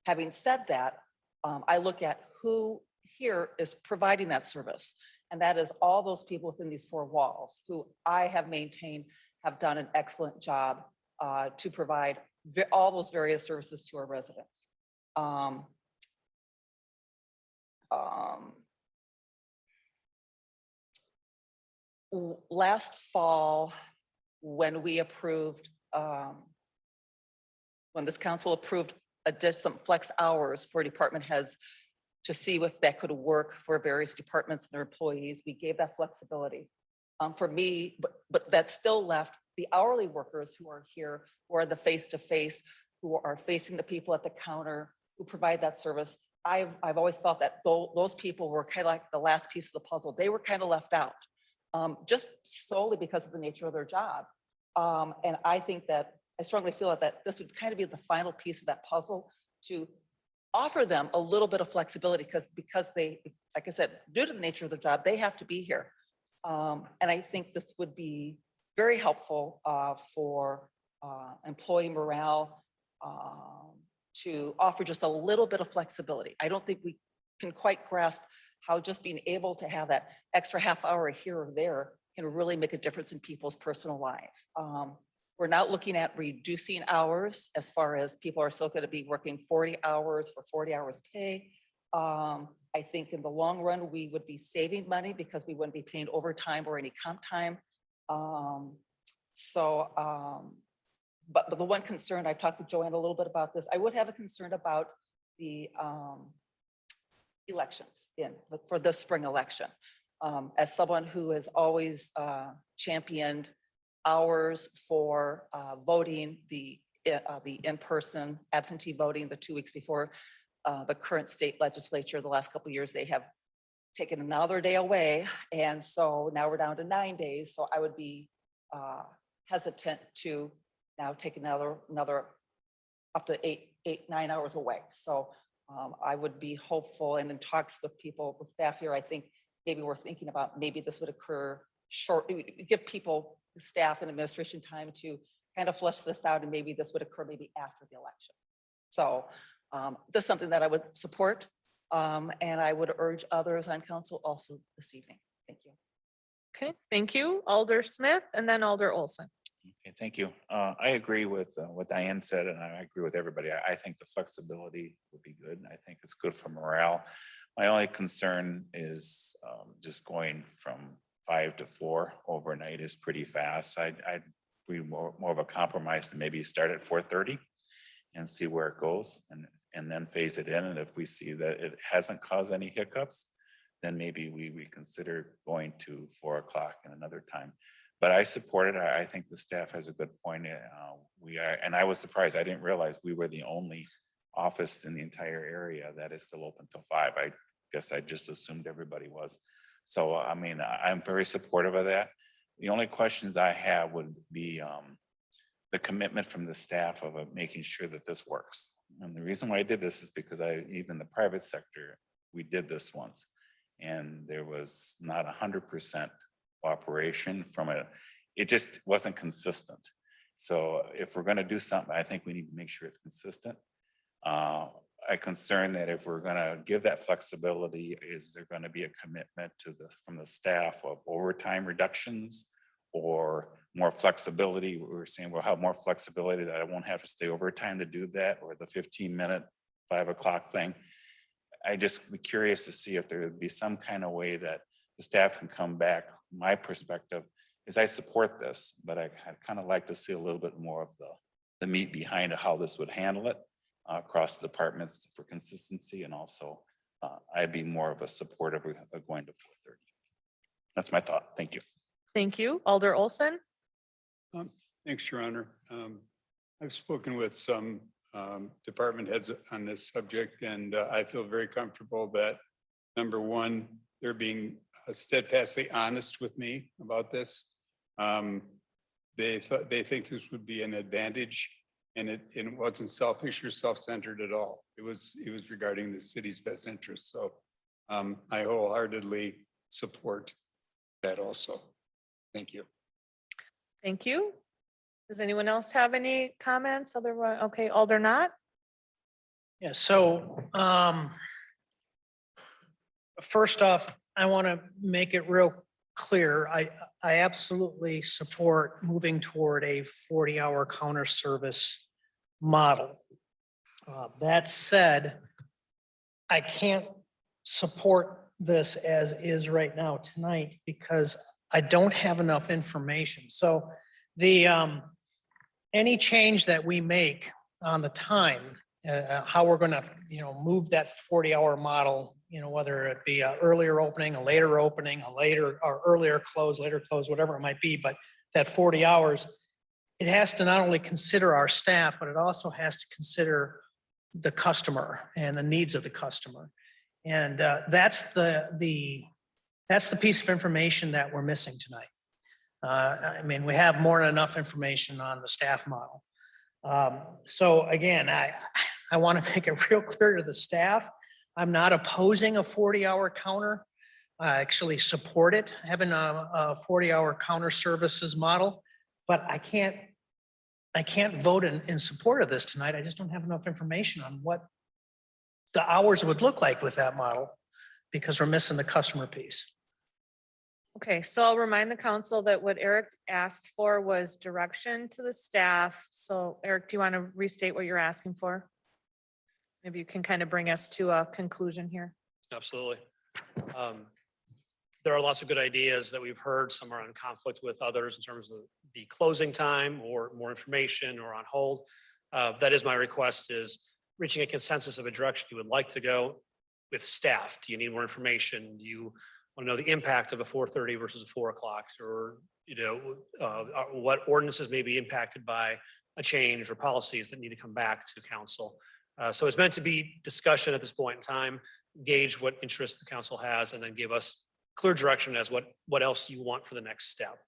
Having said that, I look at who here is providing that service. And that is all those people within these 4 walls who I have maintained have done an excellent job to provide all those various services to our residents. Last fall, when we approved, when this council approved some flex hours for department heads to see if that could work for various departments and their employees, we gave that flexibility. For me, but that still left the hourly workers who are here, who are the face-to-face, who are facing the people at the counter, who provide that service. I've always felt that those people were kind of like the last piece of the puzzle. They were kind of left out, just solely because of the nature of their job. And I think that I strongly feel that this would kind of be the final piece of that puzzle to offer them a little bit of flexibility because they, like I said, due to the nature of their job, they have to be here. And I think this would be very helpful for employee morale to offer just a little bit of flexibility. I don't think we can quite grasp how just being able to have that extra half hour here or there can really make a difference in people's personal lives. We're not looking at reducing hours as far as people are still going to be working 40 hours for 40 hours pay. I think in the long run, we would be saving money because we wouldn't be paying overtime or any comp time. But the one concern, I've talked to Joanne a little bit about this, I would have a concern about the elections for the spring election. As someone who has always championed hours for voting, the in-person absentee voting, the 2 weeks before the current state legislature, the last couple of years, they have taken another day away. And so now we're down to 9 days. So I would be hesitant to now take another up to 9 hours away. So I would be hopeful, and in talks with people, with staff here, I think maybe we're thinking about maybe this would occur give people, staff and administration time to kind of flush this out, and maybe this would occur maybe after the election. So this is something that I would support, and I would urge others on council also this evening. Thank you. Okay, thank you. Alder Smith and then Alder Olson. Okay, thank you. I agree with what Diane said, and I agree with everybody. I think the flexibility would be good. I think it's good for morale. My only concern is just going from 5 to 4 overnight is pretty fast. I'd be more of a compromise to maybe start at 4:30 and see where it goes and then phase it in. And if we see that it hasn't caused any hiccups, then maybe we reconsider going to 4 o'clock in another time. But I support it. I think the staff has a good point. We are, and I was surprised. I didn't realize we were the only office in the entire area that is still open till 5. I guess I just assumed everybody was. So, I mean, I'm very supportive of that. The only questions I have would be the commitment from the staff of making sure that this works. And the reason why I did this is because even the private sector, we did this once. And there was not 100% cooperation from it just wasn't consistent. So if we're gonna do something, I think we need to make sure it's consistent. I'm concerned that if we're gonna give that flexibility, is there gonna be a commitment from the staff of overtime reductions or more flexibility? We're saying we'll have more flexibility that I won't have to stay overtime to do that, or the 15-minute 5 o'clock thing. I just be curious to see if there would be some kind of way that the staff can come back. My perspective is I support this, but I'd kind of like to see a little bit more of the meat behind how this would handle it across the departments for consistency. And also I'd be more of a supporter of going to 4:30. That's my thought. Thank you. Thank you. Alder Olson. Thanks, Your Honor. I've spoken with some department heads on this subject, and I feel very comfortable that, number one, they're being steadfastly honest with me about this. They think this would be an advantage, and it wasn't selfish or self-centered at all. It was regarding the city's best interest. So I wholeheartedly support that also. Thank you. Thank you. Does anyone else have any comments? Otherwise, okay, Alder Not. Yeah, so first off, I want to make it real clear. I absolutely support moving toward a 40-hour counter service model. That said, I can't support this as is right now tonight because I don't have enough information. So the any change that we make on the time, how we're going to, move that 40-hour model, whether it be an earlier opening, a later opening, a later or earlier close, later close, whatever it might be, but that 40 hours, it has to not only consider our staff, but it also has to consider the customer and the needs of the customer. And that's the piece of information that we're missing tonight. I mean, we have more than enough information on the staff model. So again, I want to make it real clear to the staff. I'm not opposing a 40-hour counter. I actually support it, having a 40-hour counter services model, but I can't vote in support of this tonight. I just don't have enough information on what the hours would look like with that model because we're missing the customer piece. Okay, so I'll remind the council that what Eric asked for was direction to the staff. So Eric, do you want to restate what you're asking for? Maybe you can kind of bring us to a conclusion here. Absolutely. There are lots of good ideas that we've heard. Some are in conflict with others in terms of the closing time or more information or on hold. That is my request, is reaching a consensus of a direction you would like to go with staff. Do you need more information? Do you want to know the impact of a 4:30 versus a 4 o'clock, or what ordinances may be impacted by a change or policies that need to come back to council? So it's meant to be discussion at this point in time, gauge what interest the council has, and then give us clear direction as what else you want for the next step.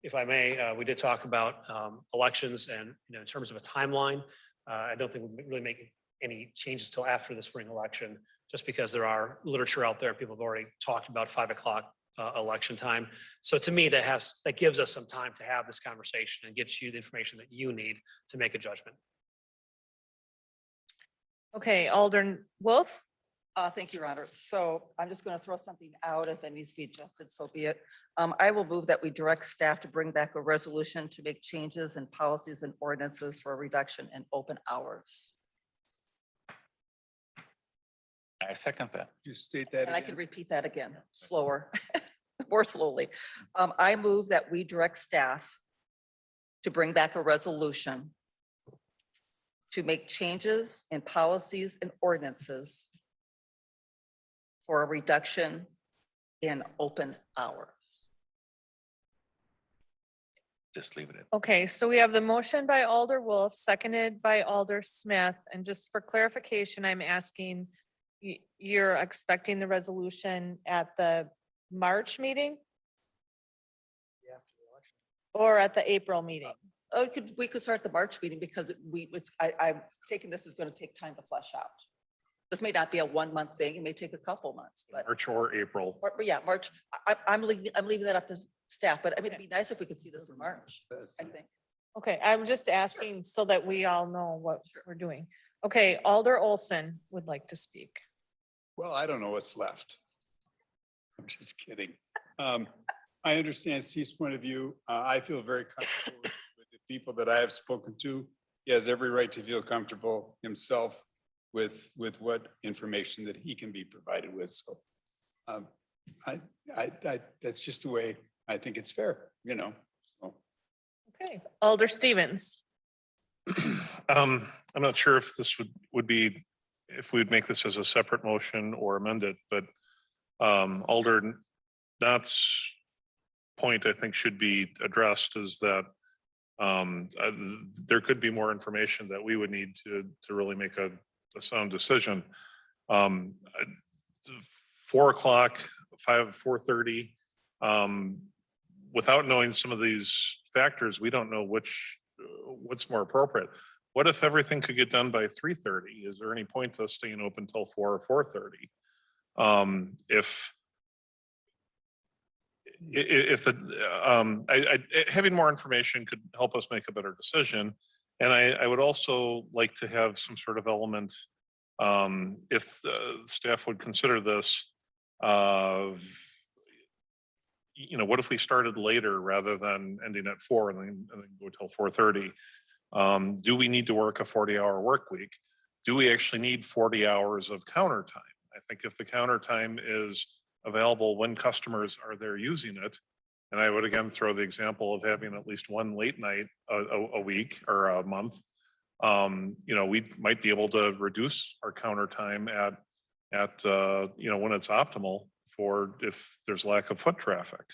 If I may, we did talk about elections, and in terms of a timeline, I don't think we'll really make any changes till after the spring election, just because there are literature out there. People have already talked about 5 o'clock election time. So to me, that gives us some time to have this conversation and get you the information that you need to make a judgment. Okay, Alder Wolf. Thank you, Your Honor. So I'm just going to throw something out. If it needs to be adjusted, so be it. I will move that we direct staff to bring back a resolution to make changes in policies and ordinances for a reduction in open hours. I second that. Just state that And I can again. repeat that again, slower, more slowly. I move that we direct staff to bring back a resolution to make changes in policies and ordinances for a reduction in open hours. Just leave it at. Okay, so we have the motion by Alder Wolf, seconded by Alder Smith. And just for clarification, I'm asking, you're expecting the resolution at the March meeting or at the April meeting? Oh, we could start the March meeting because I'm taking this is going to take time to flesh out. This may not be a 1 month thing. It may take a couple months, but. March or April. Yeah, March. I'm leaving that up to staff, but I mean, it'd be nice if we could see this in March, I think. Okay, I'm just asking so that we all know what we're doing. Okay, Alder Olson would like to speak. Well, I don't know what's left. I'm just kidding. I understand Steve's point of view. I feel very comfortable with the people that I have spoken to. He has every right to feel comfortable himself with what information that he can be provided with. So that's just the way I think it's fair, you know. So. Okay, Alder Stevens. I'm not sure if this would be, if we'd make this as a separate motion or amend it, but Alder Knott's point, I think, should be addressed is that there could be more information that we would need to really make a sound decision. 4 o'clock, 4:30, without knowing some of these factors, we don't know what's more appropriate. What if everything could get done by 3:30? Is there any point to us staying open till 4 or 4:30? If having more information could help us make a better decision. And I would also like to have some sort of element, if the staff would consider this, of, what if we started later rather than ending at 4 and then go till 4:30? Do we need to work a 40-hour work week? Do we actually need 40 hours of counter time? I think if the counter time is available when customers are there using it, and I would again throw the example of having at least one late night a week or a month, we might be able to reduce our counter time at when it's optimal for if there's lack of foot traffic.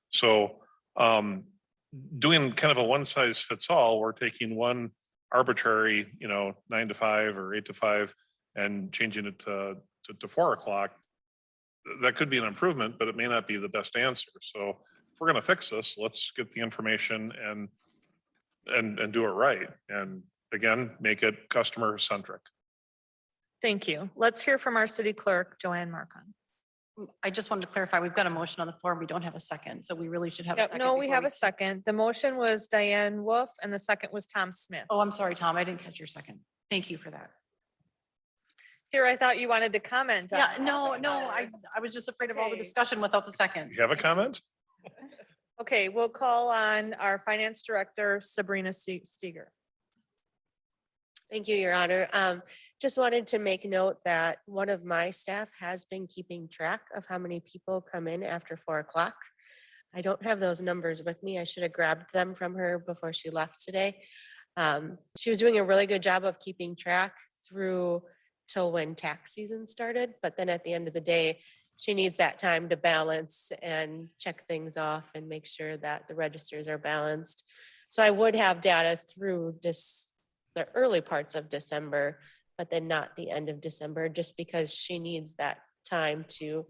So doing kind of a one size fits all, we're taking one arbitrary, 9 to 5 or 8 to 5 and changing it to 4 o'clock. That could be an improvement, but it may not be the best answer. So if we're going to fix this, let's get the information and do it right. And again, make it customer centric. Thank you. Let's hear from our city clerk, Joanne Marcon. I just wanted to clarify, we've got a motion on the floor. We don't have a second, so we really should have a second. No, we before have a second. The motion was Diane Wolf and the second was Tom Smith. Oh, I'm sorry, Tom. I didn't catch your second. Thank you for that. Here, I thought you wanted to comment. Yeah, no, I was just afraid of all the Okay. discussion without the second. You have a comment? Okay, we'll call on our finance director, Sabrina Steger. Thank you, Your Honor. Just wanted to make note that one of my staff has been keeping track of how many people come in after 4 o'clock. I don't have those numbers with me. I should have grabbed them from her before she left today. She was doing a really good job of keeping track through till when tax season started, but then at the end of the day, she needs that time to balance and check things off and make sure that the registers are balanced. So I would have data through the early parts of December, but then not the end of December, just because she needs that time to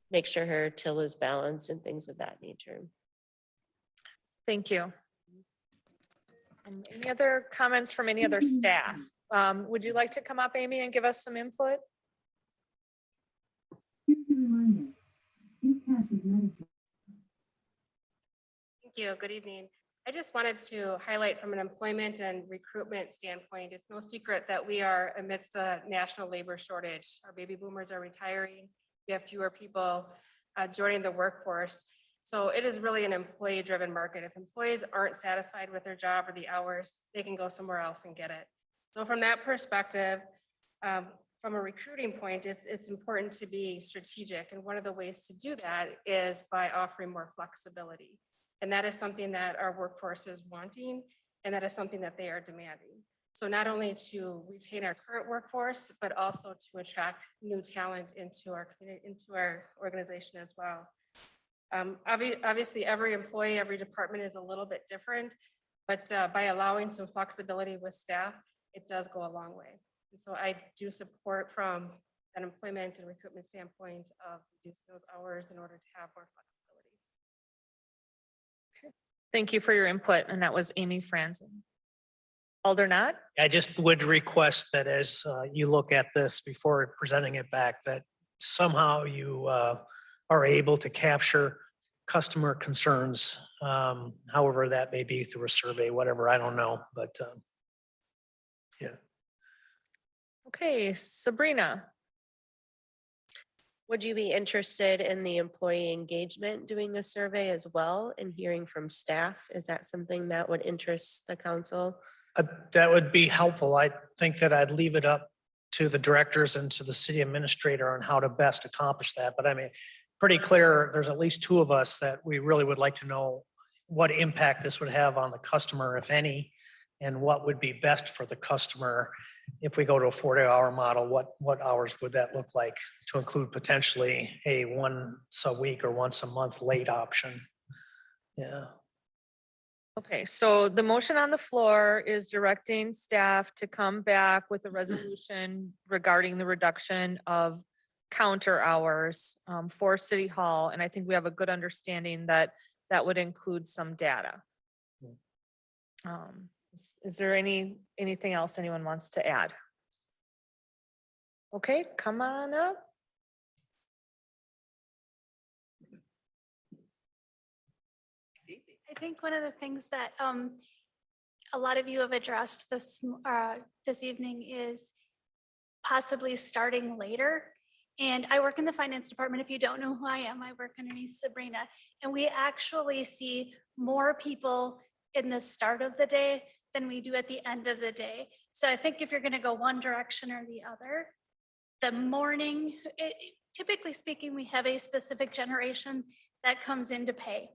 make sure her till is balanced and things of that nature. Thank you. Any other comments from any other staff? Would you like to come up, Amy, and give us some input? Thank you. Good evening. I just wanted to highlight from an employment and recruitment standpoint, it's no secret that we are amidst a national labor shortage. Our baby boomers are retiring. We have fewer people joining the workforce. So it is really an employee-driven market. If employees aren't satisfied with their job or the hours, they can go somewhere else and get it. So from that perspective, from a recruiting point, it's important to be strategic. And one of the ways to do that is by offering more flexibility. And that is something that our workforce is wanting, and that is something that they are demanding. So not only to retain our current workforce, but also to attract new talent into our community, into our organization as well. Obviously, every employee, every department is a little bit different, but by allowing some flexibility with staff, it does go a long way. And so I do support from an employment and recruitment standpoint of reducing those hours in order to have more flexibility. Thank you for your input, and that was Amy Franzen. Alder Not? I just would request that as you look at this before presenting it back, that somehow you are able to capture customer concerns, however that may be through a survey, whatever, I don't know, but yeah. Okay, Sabrina. Would you be interested in the employee engagement, doing a survey as well and hearing from staff? Is that something that would interest the council? That would be helpful. I think that I'd leave it up to the directors and to the city administrator on how to best accomplish that. But I mean, pretty clear, there's at least two of us that we really would like to know what impact this would have on the customer, if any, and what would be best for the customer. If we go to a 40-hour model, what hours would that look like to include potentially a once a week or once a month late option? Yeah. Okay, so the motion on the floor is directing staff to come back with a resolution regarding the reduction of counter hours for City Hall. And I think we have a good understanding that that would include some data. Is there anything else anyone wants to add? Okay, come on up. I think one of the things that a lot of you have addressed this evening is possibly starting later. And I work in the finance department. If you don't know who I am, I work underneath Sabrina. And we actually see more people in the start of the day than we do at the end of the day. So I think if you're going to go one direction or the other, the morning, typically speaking, we have a specific generation that comes into pay.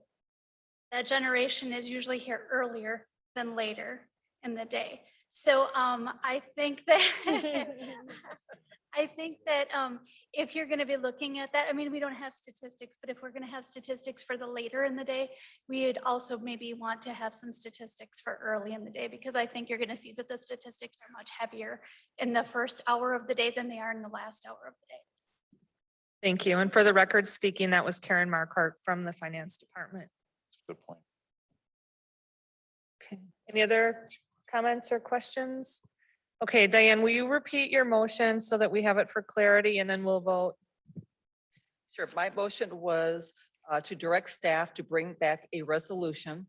That generation is usually here earlier than later in the day. So I think that if you're going to be looking at that, I mean, we don't have statistics, but if we're going to have statistics for the later in the day, we'd also maybe want to have some statistics for early in the day, because I think you're going to see that the statistics are much heavier in the first hour of the day than they are in the last hour of the day. Thank you. And for the record speaking, that was Karen Markart from the finance department. Good point. Okay, any other comments or questions? Okay, Diane, will you repeat your motion so that we have it for clarity, and then we'll vote? Sure. My motion was to direct staff to bring back a resolution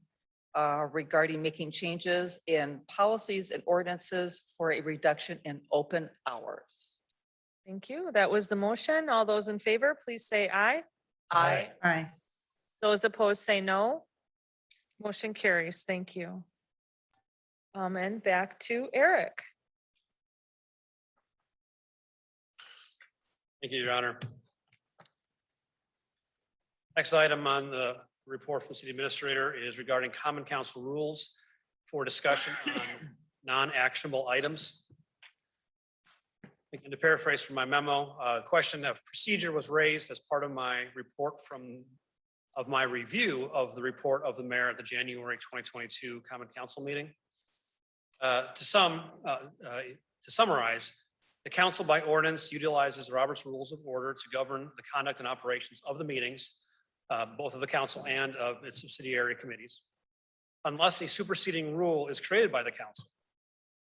regarding making changes in policies and ordinances for a reduction in open hours. Thank you. That was the motion. All those in favor, please say aye. Aye. Aye. Those opposed say no. Motion carries. Thank you. And back to Eric. Thank you, Your Honor. Next item on the report from the city administrator is regarding common council rules for discussion on non-actionable items. And to paraphrase from my memo, a question of procedure was raised as part of my report of my review of the report of the mayor at the January 2022 Common Council meeting. To summarize, the council by ordinance utilizes Robert's Rules of Order to govern the conduct and operations of the meetings, both of the council and of its subsidiary committees. Unless a superseding rule is created by the council,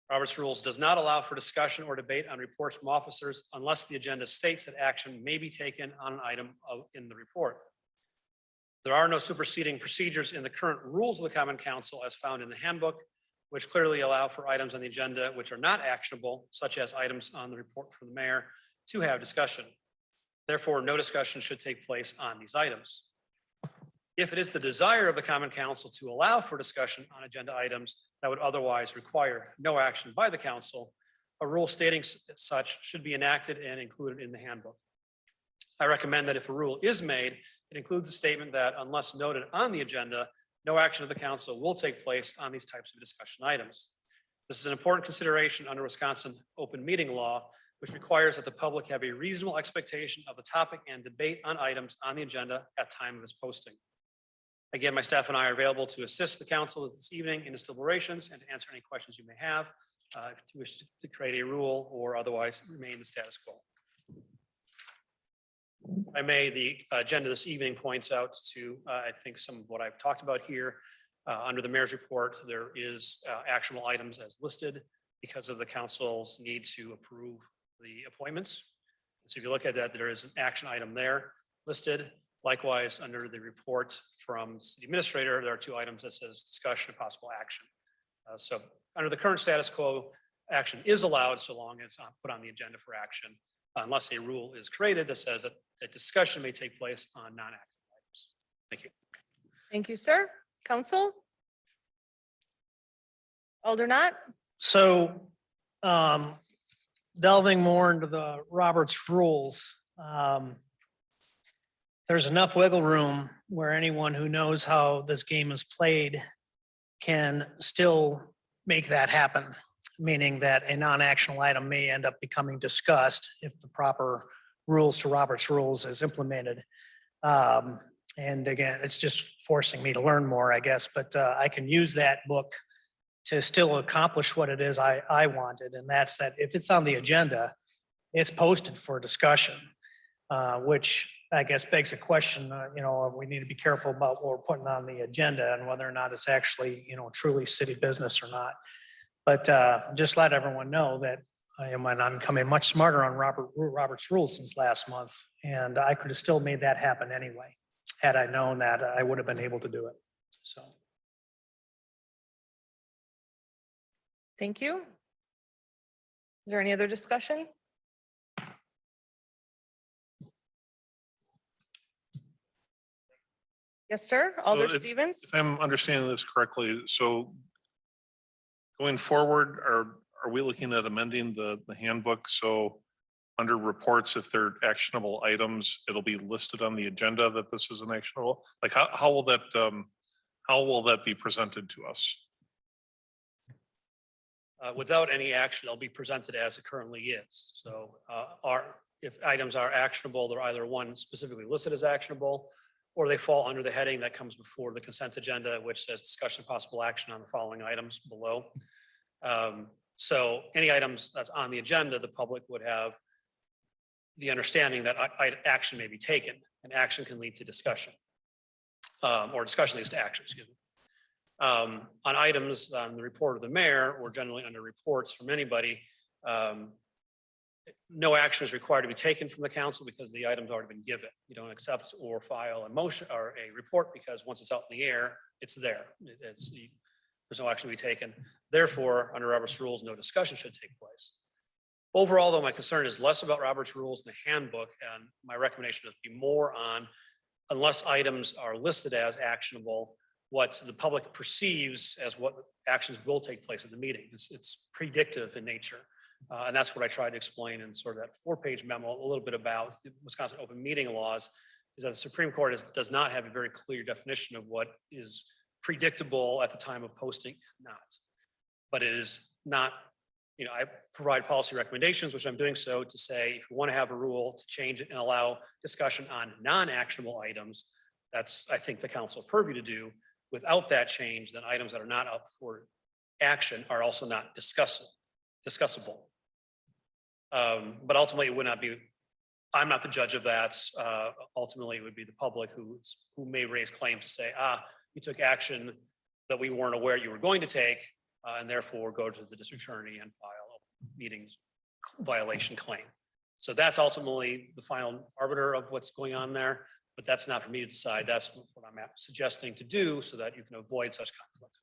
Robert's Rules does not allow for discussion or debate on reports from officers unless the agenda states that action may be taken on an item in the report. There are no superseding procedures in the current rules of the Common Council as found in the handbook, which clearly allow for items on the agenda which are not actionable, such as items on the report from the mayor, to have discussion. Therefore, no discussion should take place on these items. If it is the desire of the Common Council to allow for discussion on agenda items that would otherwise require no action by the council, a rule stating such should be enacted and included in the handbook. I recommend that if a rule is made, it includes a statement that unless noted on the agenda, no action of the council will take place on these types of discussion items. This is an important consideration under Wisconsin open meeting law, which requires that the public have a reasonable expectation of the topic and debate on items on the agenda at time of its posting. Again, my staff and I are available to assist the council this evening in its deliberations and to answer any questions you may have, if you wish to create a rule or otherwise remain the status quo. I may, the agenda this evening points out to, I think, some of what I've talked about here. Under the mayor's report, there is actionable items as listed because of the council's need to approve the appointments. So if you look at that, there is an action item there listed. Likewise, under the report from city administrator, there are 2 items that says discussion of possible action. So under the current status quo, action is allowed so long as it's not put on the agenda for action, unless a rule is created that says that a discussion may take place on non-action items. Thank you. Thank you, sir. Council? Alder Knott? So delving more into the Roberts rules, there's enough wiggle room where anyone who knows how this game is played can still make that happen, meaning that a non-actional item may end up becoming discussed if the proper rules to Roberts rules is implemented. And again, it's just forcing me to learn more, I guess, but I can use that book to still accomplish what it is I wanted. And that's that if it's on the agenda, it's posted for discussion, which I guess begs a question, we need to be careful about what we're putting on the agenda and whether or not it's actually, truly city business or not. But just let everyone know that I'm becoming much smarter on Robert's rules since last month. And I could have still made that happen anyway. Had I known that, I would have been able to do it. So. Thank you. Is there any other discussion? Yes, sir. Alder Stevens? If I'm understanding this correctly, so going forward, are we looking at amending the handbook? So under reports, if they're actionable items, it'll be listed on the agenda that this is an actionable, like how will that be presented to us? Without any action, they'll be presented as it currently is. So if items are actionable, they're either one specifically listed as actionable, or they fall under the heading that comes before the consent agenda, which says discussion of possible action on the following items below. So any items that's on the agenda, the public would have the understanding that action may be taken, and action can lead to discussion, or discussion leads to action, excuse me. On items on the report of the mayor, or generally under reports from anybody, no action is required to be taken from the council because the item's already been given. You don't accept or file a motion or a report because once it's out in the air, it's there. There's no action to be taken. Therefore, under Robert's rules, no discussion should take place. Overall, though, my concern is less about Robert's rules in the handbook, and my recommendation is be more on, unless items are listed as actionable, what the public perceives as what actions will take place at the meeting. It's predictive in nature. And that's what I tried to explain in sort of that 4-page memo, a little bit about the Wisconsin open meeting laws, is that the Supreme Court does not have a very clear definition of what is predictable at the time of posting, not. But it is not, I provide policy recommendations, which I'm doing so to say, if you want to have a rule to change it and allow discussion on non-actionable items, that's, I think, the council purview to do. Without that change, then items that are not up for action are also not discussable. But ultimately, it would not be, I'm not the judge of that. Ultimately, it would be the public who may raise claims to say, you took action that we weren't aware you were going to take, and therefore go to the district attorney and file a meetings violation claim. So that's ultimately the final arbiter of what's going on there, but that's not for me to decide. That's what I'm suggesting to do so that you can avoid such conflict.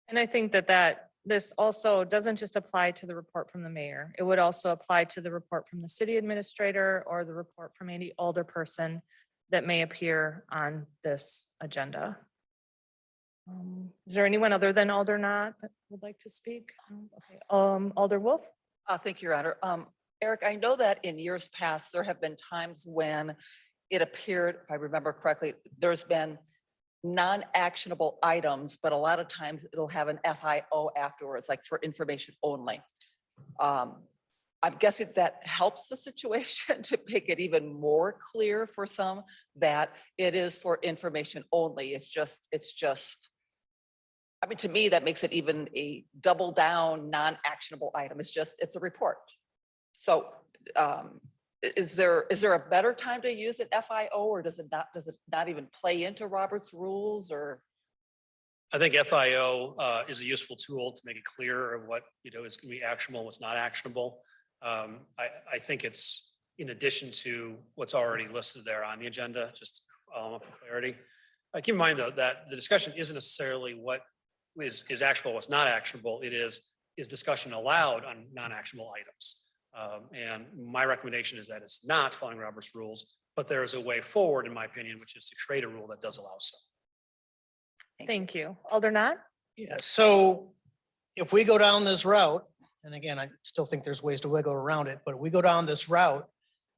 And I think that this also doesn't just apply to the report from the mayor. It would also apply to the report from the city administrator or the report from any older person that may appear on this agenda. Is there anyone other than Alder Knott that would like to speak? Okay. Alder Wolf? Thank you, Your Honor. Eric, I know that in years past, there have been times when it appeared, if I remember correctly, there's been non-actionable items, but a lot of times it'll have an FIO afterwards, like for information only. I'm guessing that helps the situation to make it even more clear for some that it is for information only. It's just, I mean, to me, that makes it even a double down, non-actionable item. It's a report. So is there a better time to use an FIO, or does it not even play into Robert's rules, or? I think FIO is a useful tool to make it clear of what, is going to be actionable, what's not actionable. I think it's in addition to what's already listed there on the agenda, just for clarity. Keep in mind though, that the discussion isn't necessarily what is actionable, what's not actionable. It is discussion allowed on non-actionable items. And my recommendation is that it's not following Robert's rules, but there is a way forward, in my opinion, which is to create a rule that does allow so. Thank you. Alder Knott? Yeah, so if we go down this route, and again, I still think there's ways to wiggle around it, but we go down this route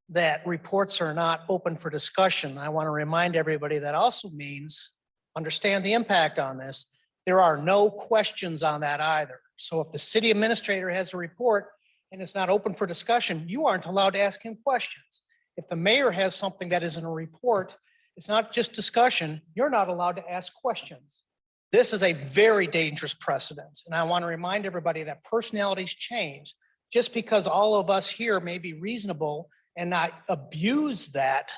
that reports are not open for discussion. I want to remind everybody that also means, understand the impact on this. There are no questions on that either. So if the city administrator has a report and it's not open for discussion, you aren't allowed to ask him questions. If the mayor has something that is in a report, it's not just discussion, you're not allowed to ask questions. This is a very dangerous precedent. And I want to remind everybody that personalities change. Just because all of us here may be reasonable and not abuse that,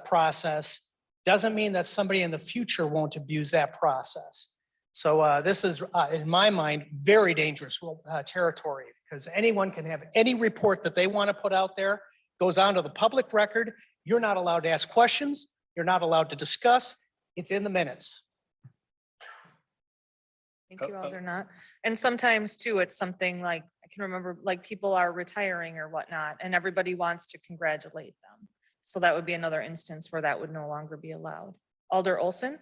process, doesn't mean that somebody in the future won't abuse that process. So this is, in my mind, very dangerous territory, because anyone can have any report that they want to put out there, goes onto the public record. You're not allowed to ask questions. You're not allowed to discuss. It's in the minutes. Thank you, Alder Knott. And sometimes too, it's something like, I can remember, like people are retiring or whatnot, and everybody wants to congratulate them. So that would be another instance where that would no longer be allowed. Alder Olson?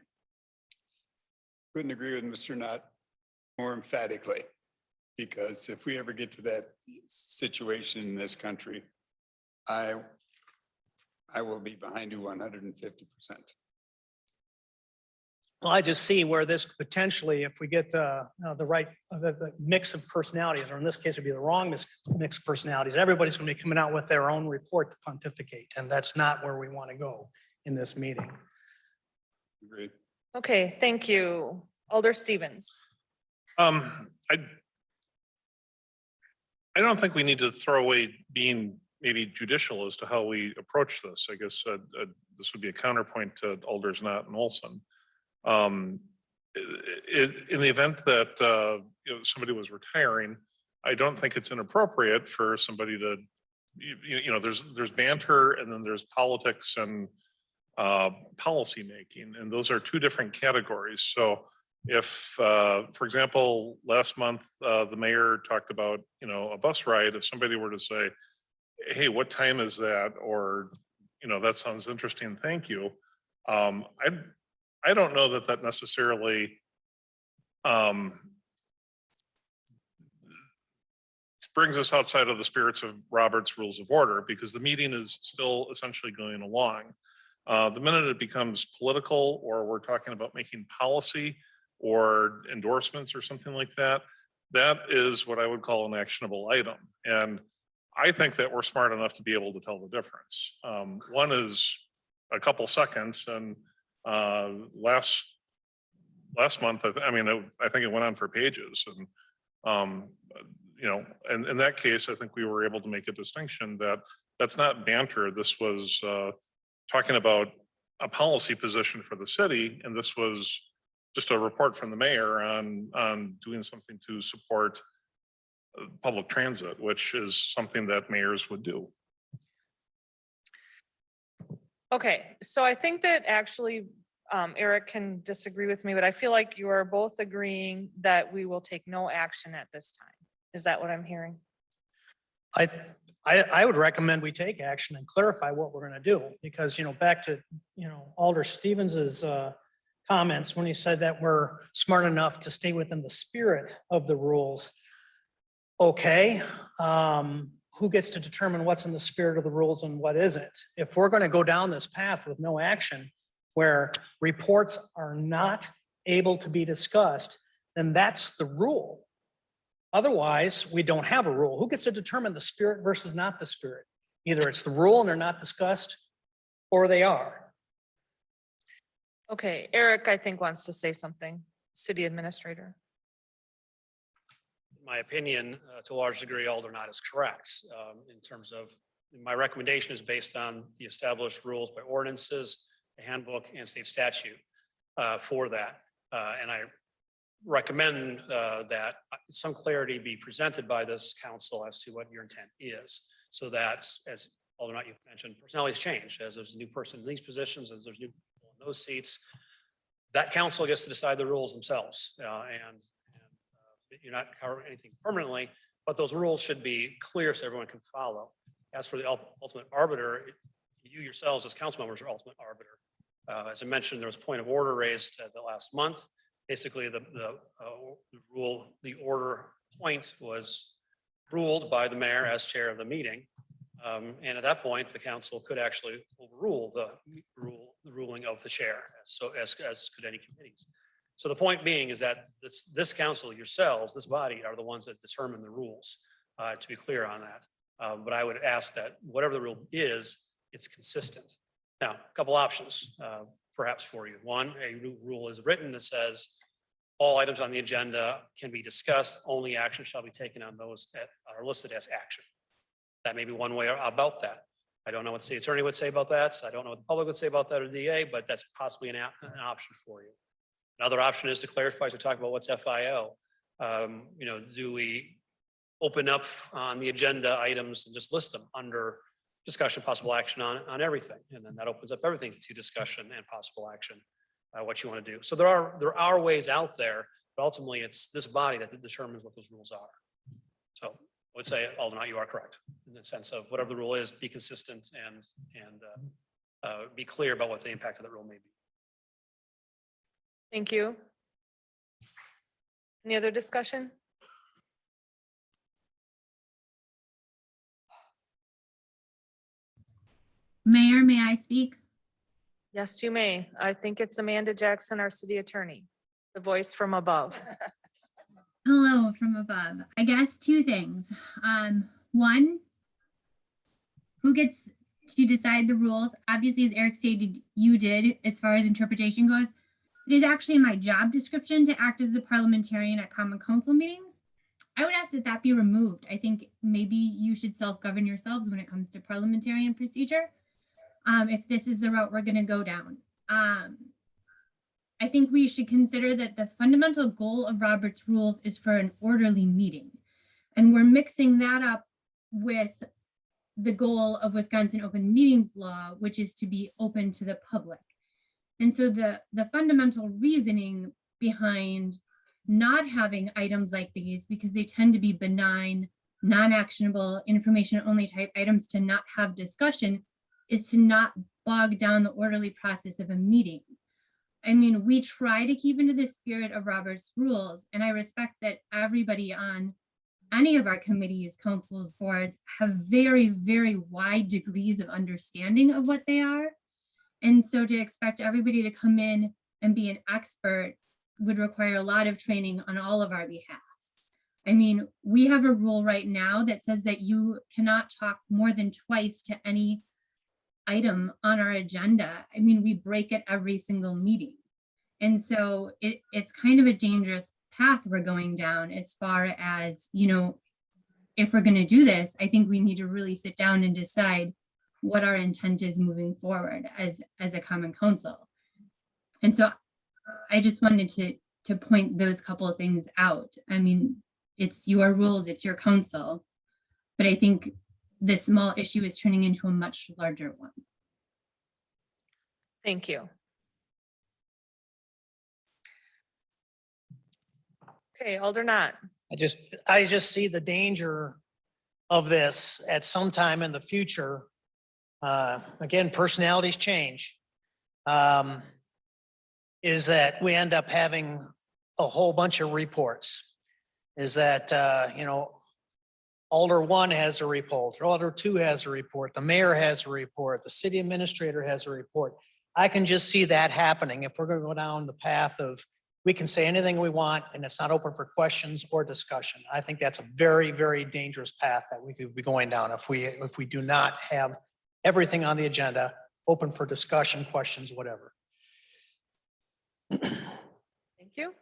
Couldn't agree with Mr. Knott more emphatically, because if we ever get to that situation in this country, I will be behind you 150%. Well, I just see where this potentially, if we get the right, the mix of personalities, or in this case, it'd be the wrong mix of personalities, everybody's going to be coming out with their own report to pontificate, and that's not where we want to go in this meeting. Agreed. Okay, thank you. Alder Stevens? I don't think we need to throw away being maybe judicial as to how we approach this. I guess this would be a counterpoint to Alders Knott and Olson. In the event that somebody was retiring, I don't think it's inappropriate for somebody to, there's banter and then there's politics and policy making, and those are two different categories. So if, for example, last month the mayor talked about a bus ride, if somebody were to say, "Hey, what time is that?" or that sounds interesting, thank you. I don't know that necessarily brings us outside of the spirits of Robert's Rules of Order, because the meeting is still essentially going along. The minute it becomes political, or we're talking about making policy or endorsements or something like that, that is what I would call an actionable item. And I think that we're smart enough to be able to tell the difference. One is a couple seconds, and last month, I think it went on for pages, and and in that case, I think we were able to make a distinction that that's not banter. This was talking about a policy position for the city, and this was just a report from the mayor on doing something to support public transit, which is something that mayors would do. Okay, so I think that actually Eric can disagree with me, but I feel like you are both agreeing that we will take no action at this time. Is that what I'm hearing? I would recommend we take action and clarify what we're going to do, because, back to, Alder Stevens's comments when he said that we're smart enough to stay within the spirit of the rules. Okay, who gets to determine what's in the spirit of the rules and what isn't? If we're going to go down this path with no action, where reports are not able to be discussed, then that's the rule. Otherwise, we don't have a rule. Who gets to determine the spirit versus not the spirit? Either it's the rule and they're not discussed, or they are. Okay, Eric, I think wants to say something. City Administrator. In my opinion, to a large degree, Aldernott is correct in terms of, my recommendation is based on the established rules by ordinances, the handbook, and state statute for that. And I recommend that some clarity be presented by this council as to what your intent is. So that, as Aldernott, you've mentioned, personalities change. As there's a new person in these positions, as there's new people in those seats, that council gets to decide the rules themselves. You're not covering anything permanently, but those rules should be clear so everyone can follow. As for the ultimate arbiter, you yourselves as council members are ultimate arbiter. As I mentioned, there was a point of order raised the last month. Basically, the order point was ruled by the mayor as chair of the meeting. And at that point, the council could actually overrule the ruling of the chair, so as could any committees. So the point being is that this council, yourselves, this body are the ones that determine the rules, to be clear on that. But I would ask that whatever the rule is, it's consistent. Now, a couple options perhaps for you. One, a new rule is written that says all items on the agenda can be discussed, only action shall be taken on those that are listed as action. That may be one way about that. I don't know what the city attorney would say about that. So I don't know what the public would say about that or DA, but that's possibly an option for you. Another option is to clarify, as we talk about what's FIO. Do we open up on the agenda items and just list them under discussion, possible action on everything? And then that opens up everything to discussion and possible action, what you want to do. So there are ways out there, but ultimately it's this body that determines what those rules are. So I would say, Aldernott, you are correct in the sense of whatever the rule is, be consistent and be clear about what the impact of that rule may be. Thank you. Any other discussion? Mayor, may I speak? Yes, you may. I think it's Amanda Jackson, our city attorney, the voice from above. Hello from above. I guess two things. One, who gets to decide the rules? Obviously, as Eric stated, you did as far as interpretation goes. It is actually my job description to act as a parliamentarian at Common Council meetings. I would ask that that be removed. I think maybe you should self-govern yourselves when it comes to parliamentarian procedure. If this is the route we're going to go down. I think we should consider that the fundamental goal of Robert's rules is for an orderly meeting. And we're mixing that up with the goal of Wisconsin Open Meetings Law, which is to be open to the public. And so the fundamental reasoning behind not having items like these, because they tend to be benign, non-actionable, information-only type items to not have discussion, is to not bog down the orderly process of a meeting. I mean, we try to keep into the spirit of Robert's rules, and I respect that everybody on any of our committees, councils, boards have very, very wide degrees of understanding of what they are. And so to expect everybody to come in and be an expert would require a lot of training on all of our behalves. I mean, we have a rule right now that says that you cannot talk more than twice to any item on our agenda. I mean, we break it every single meeting. And so it's kind of a dangerous path we're going down as far as, if we're going to do this, I think we need to really sit down and decide what our intent is moving forward as a common council. And so I just wanted to point those couple of things out. I mean, it's your rules, it's your council, but I think this small issue is turning into a much larger one. Thank you. Okay, Aldernott. I just see the danger of this at some time in the future. Again, personalities change. Is that we end up having a whole bunch of reports. Is that, Alder 1 has a report, Alder 2 has a report, the mayor has a report, the city administrator has a report. I can just see that happening if we're going to go down the path of, we can say anything we want and it's not open for questions or discussion. I think that's a very, very dangerous path that we could be going down if we do not have everything on the agenda open for discussion, questions, whatever. Thank you.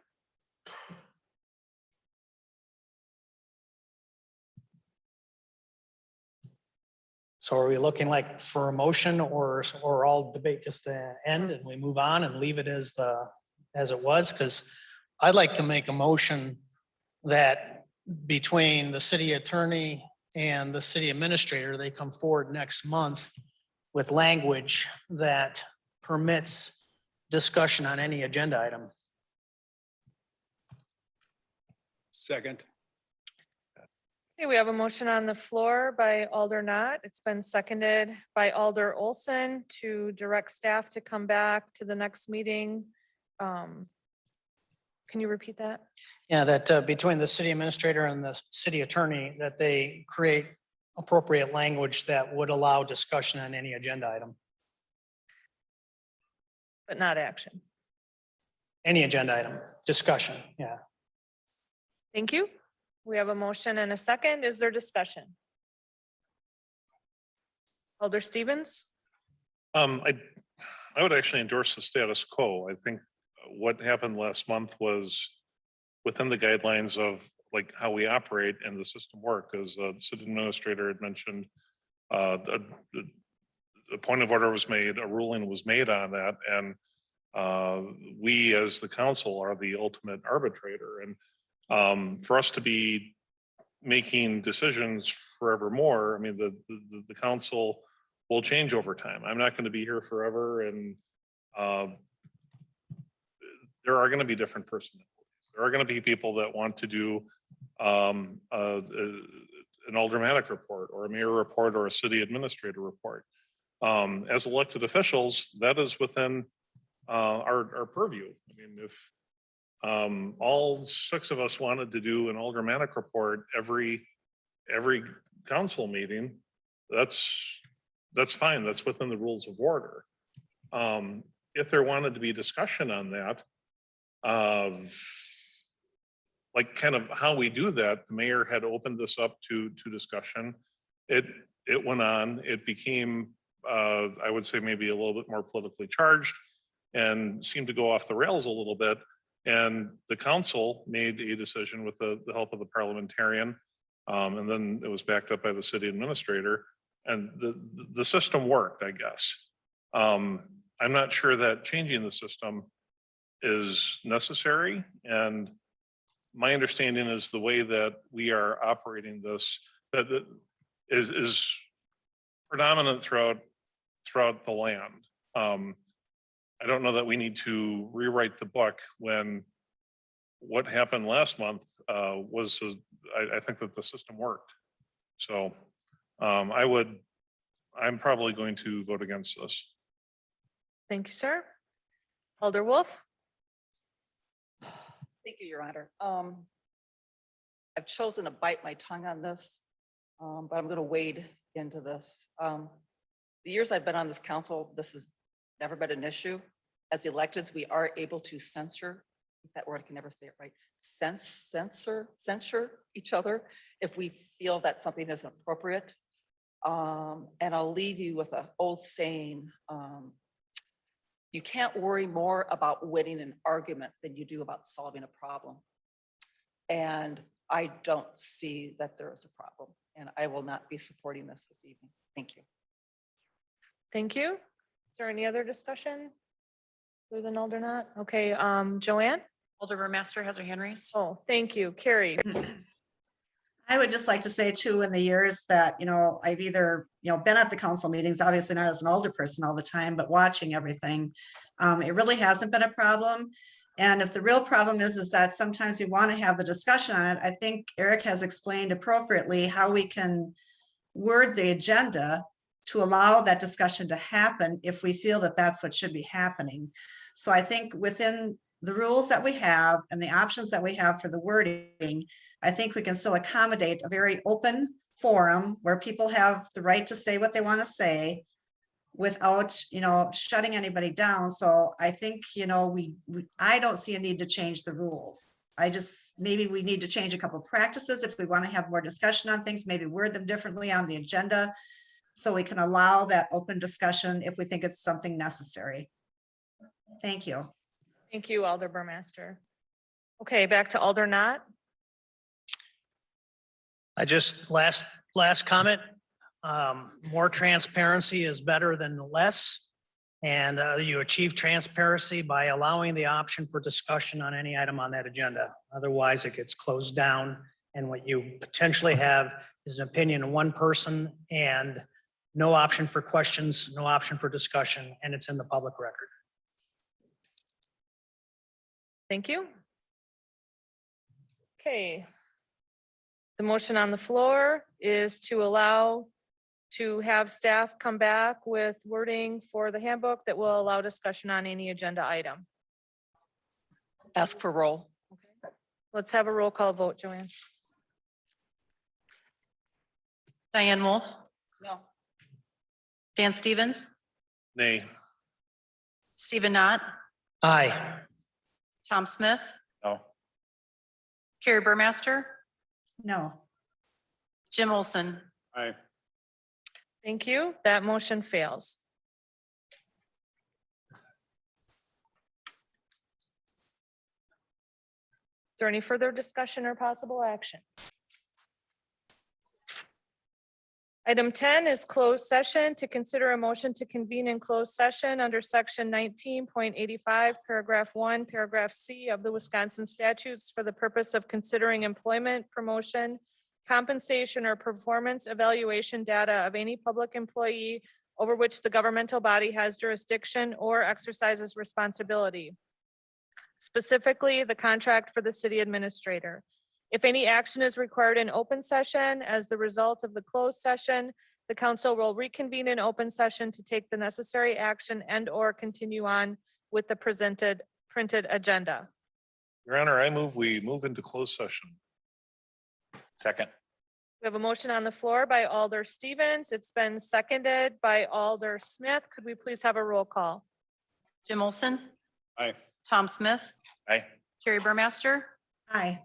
So are we looking like for a motion or all debate just to end and we move on and leave it as it was? Because I'd like to make a motion that between the city attorney and the city administrator, they come forward next month with language that permits discussion on any agenda item. Second. Okay, we have a motion on the floor by Alder Knott. It's been seconded by Alder Olson to direct staff to come back to the next meeting. Can you repeat that? Yeah, that between the city administrator and the city attorney, that they create appropriate language that would allow discussion on any agenda item, But not action. any agenda item, discussion, yeah. Thank you. We have a motion and a second. Is there discussion? Alder Stevens? I would actually endorse the status quo. I think what happened last month was within the guidelines of like how we operate and the system worked. As the city administrator had mentioned, a point of order was made, a ruling was made on that, and we as the council are the ultimate arbitrator. And for us to be making decisions forevermore, I mean, the council will change over time. I'm not going to be here forever, and there are going to be different personalities. There are going to be people that want to do an aldermanic report or a mayor report or a city administrator report. As elected officials, that is within our purview. I mean, if all 6 of us wanted to do an aldermanic report every council meeting, that's fine. That's within the rules of order. If there wanted to be discussion on that, like kind of how we do that, the mayor had opened this up to discussion. It went on, it became, I would say maybe a little bit more politically charged and seemed to go off the rails a little bit. And the council made a decision with the help of the parliamentarian. And then it was backed up by the city administrator, and the system worked, I guess. I'm not sure that changing the system is necessary. And my understanding is the way that we are operating this, that is predominant throughout the land. I don't know that we need to rewrite the book when what happened last month was, I think that the system worked. So I'm probably going to vote against this. Thank you, sir. Alder Wolf? Thank you, Your Honor. I've chosen to bite my tongue on this, but I'm going to wade into this. The years I've been on this council, this has never been an issue. As electeds, we are able to censure, that word, I can never say it right, censure each other if we feel that something isn't appropriate. And I'll leave you with an old saying, you can't worry more about winning an argument than you do about solving a problem. And I don't see that there is a problem, and I will not be supporting this evening. Thank you. Thank you. Is there any other discussion? Other than Alder Knott? Okay, Joanne? Alder Burmaster has her hand raised. Oh, thank you. Carrie? I would just like to say too, in the years that, I've either, been at the council meetings, obviously not as an older person all the time, but watching everything, it really hasn't been a problem. And if the real problem is that sometimes we want to have the discussion on it, I think Eric has explained appropriately how we can word the agenda to allow that discussion to happen if we feel that that's what should be happening. So I think within the rules that we have and the options that we have for the wording, I think we can still accommodate a very open forum where people have the right to say what they want to say without, shutting anybody down. So I think, I don't see a need to change the rules. Maybe we need to change a couple practices if we want to have more discussion on things, maybe word them differently on the agenda. So we can allow that open discussion if we think it's something necessary. Thank you. Thank you, Alder Burmaster. Okay, back to Alder Knott. I just, last comment, more transparency is better than less. And you achieve transparency by allowing the option for discussion on any item on that agenda. Otherwise, it gets closed down. And what you potentially have is an opinion of one person and no option for questions, no option for discussion, and it's in the public record. Thank you. Okay. The motion on the floor is to have staff come back with wording for the handbook that will allow discussion on any agenda item. Ask for roll. Let's have a roll call vote, Joanne. Diane Wolf, No. Dan Stevens, Nay. Stephen Knott, Aye. Tom Smith, No. Carrie Burmaster, No. Jim Olson. Aye. Thank you. That motion fails. Is there any further discussion or possible action? Item 10 is closed session. To consider a motion to convene in closed session under section 19.85, paragraph 1, paragraph C of the Wisconsin statutes for the purpose of considering employment, promotion, compensation, or performance evaluation data of any public employee over which the governmental body has jurisdiction or exercises responsibility. Specifically, the contract for the city administrator. If any action is required in open session as the result of the closed session, the council will reconvene in open session to take the necessary action and/or continue on with the presented printed agenda. Your Honor, I move we move into closed session. Second. We have a motion on the floor by Alder Stevens. It's been seconded by Alder Smith. Could we please have a roll call? Jim Olson, Aye. Tom Smith, Aye. Carrie Burmaster, Aye.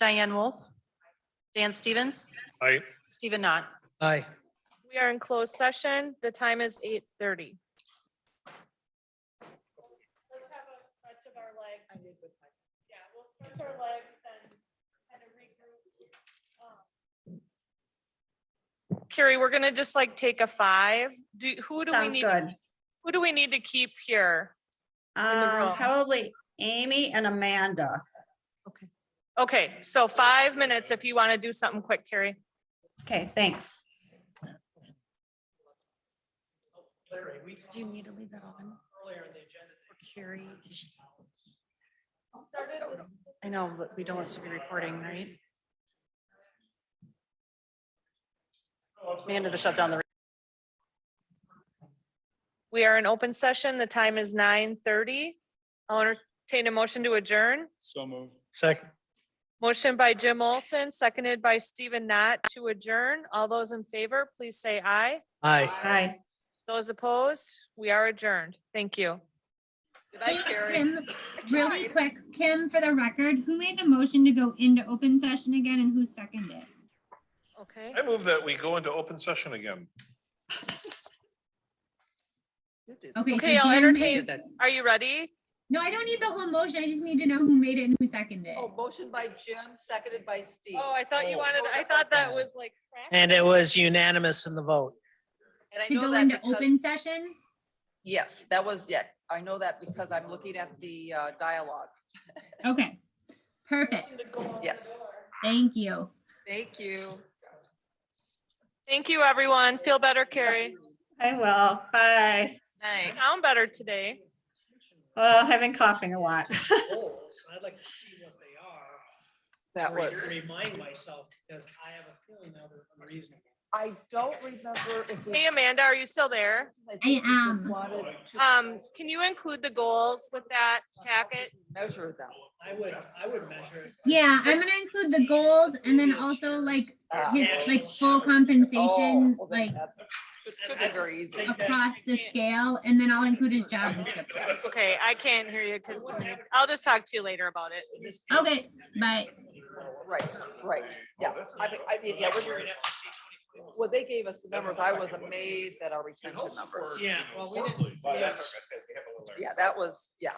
Diane Wolf, Dan Stevens, Aye. Stephen Knott. Aye. We are in closed session. The time is 8:30. Let's have a stretch of our legs. Yeah, we'll stretch our legs and kind of regroup. Carrie, we're gonna just like take a 5. Who do we Sounds need? good. Who do we need to keep here? the room. Probably Amy and Amanda. Okay, so 5 minutes if you want to do something quick, Carrie. Okay, thanks. Do you need to leave that on? Earlier in the agenda. Carrie. I know, but we don't want it to be recording, right? Amanda to shut down the. We are in open session. The time is 9:30. I'll entertain a motion to adjourn. So moved. Second. Motion by Jim Olson, seconded by Stephen Knott to adjourn. All those in favor, please say aye. Aye. Aye. Those opposed, we are adjourned. Thank you. Good night, Carrie. Kim, really quick, Kim, for the record, who made the motion to go into open session again and who seconded it? Okay. I move that we go into open session again. Okay. Okay, so I'll Dan entertain. made- Are you ready? No, I don't need the whole motion. I just need to know who made it and who seconded Oh, it. motion by Jim, seconded by Steve. Oh, I thought you wanted, I thought that was like. And it was unanimous in the vote. And I To know go that into because- open session? Yes, that was, yeah, I know that because I'm looking at the dialogue. Okay, perfect. Yes, Thank you. thank you. Thank you, everyone. Feel better, Carrie. I will. Bye. Night. Sound better today. Well, I've been coughing a lot. I'd like to see what they are. That was. Remind myself, because I have a feeling now they're unreasonable. I don't remember if we. Hey, Amanda, are you still there? think we just am. wanted to Can you include the goals with that packet? Measure them. I would measure it. Yeah, I'm gonna include the goals and then also like his like full compensation, Oh, well, then like that's- It could be very easy. across the scale, and then I'll include his job description. Okay, I can't hear you because I'll just talk to you later about it. Okay, bye. Right, yeah. I mean, yeah, when they gave us the numbers, I was amazed at our retention numbers. Yeah, well, we didn't. Yeah, that was, yeah.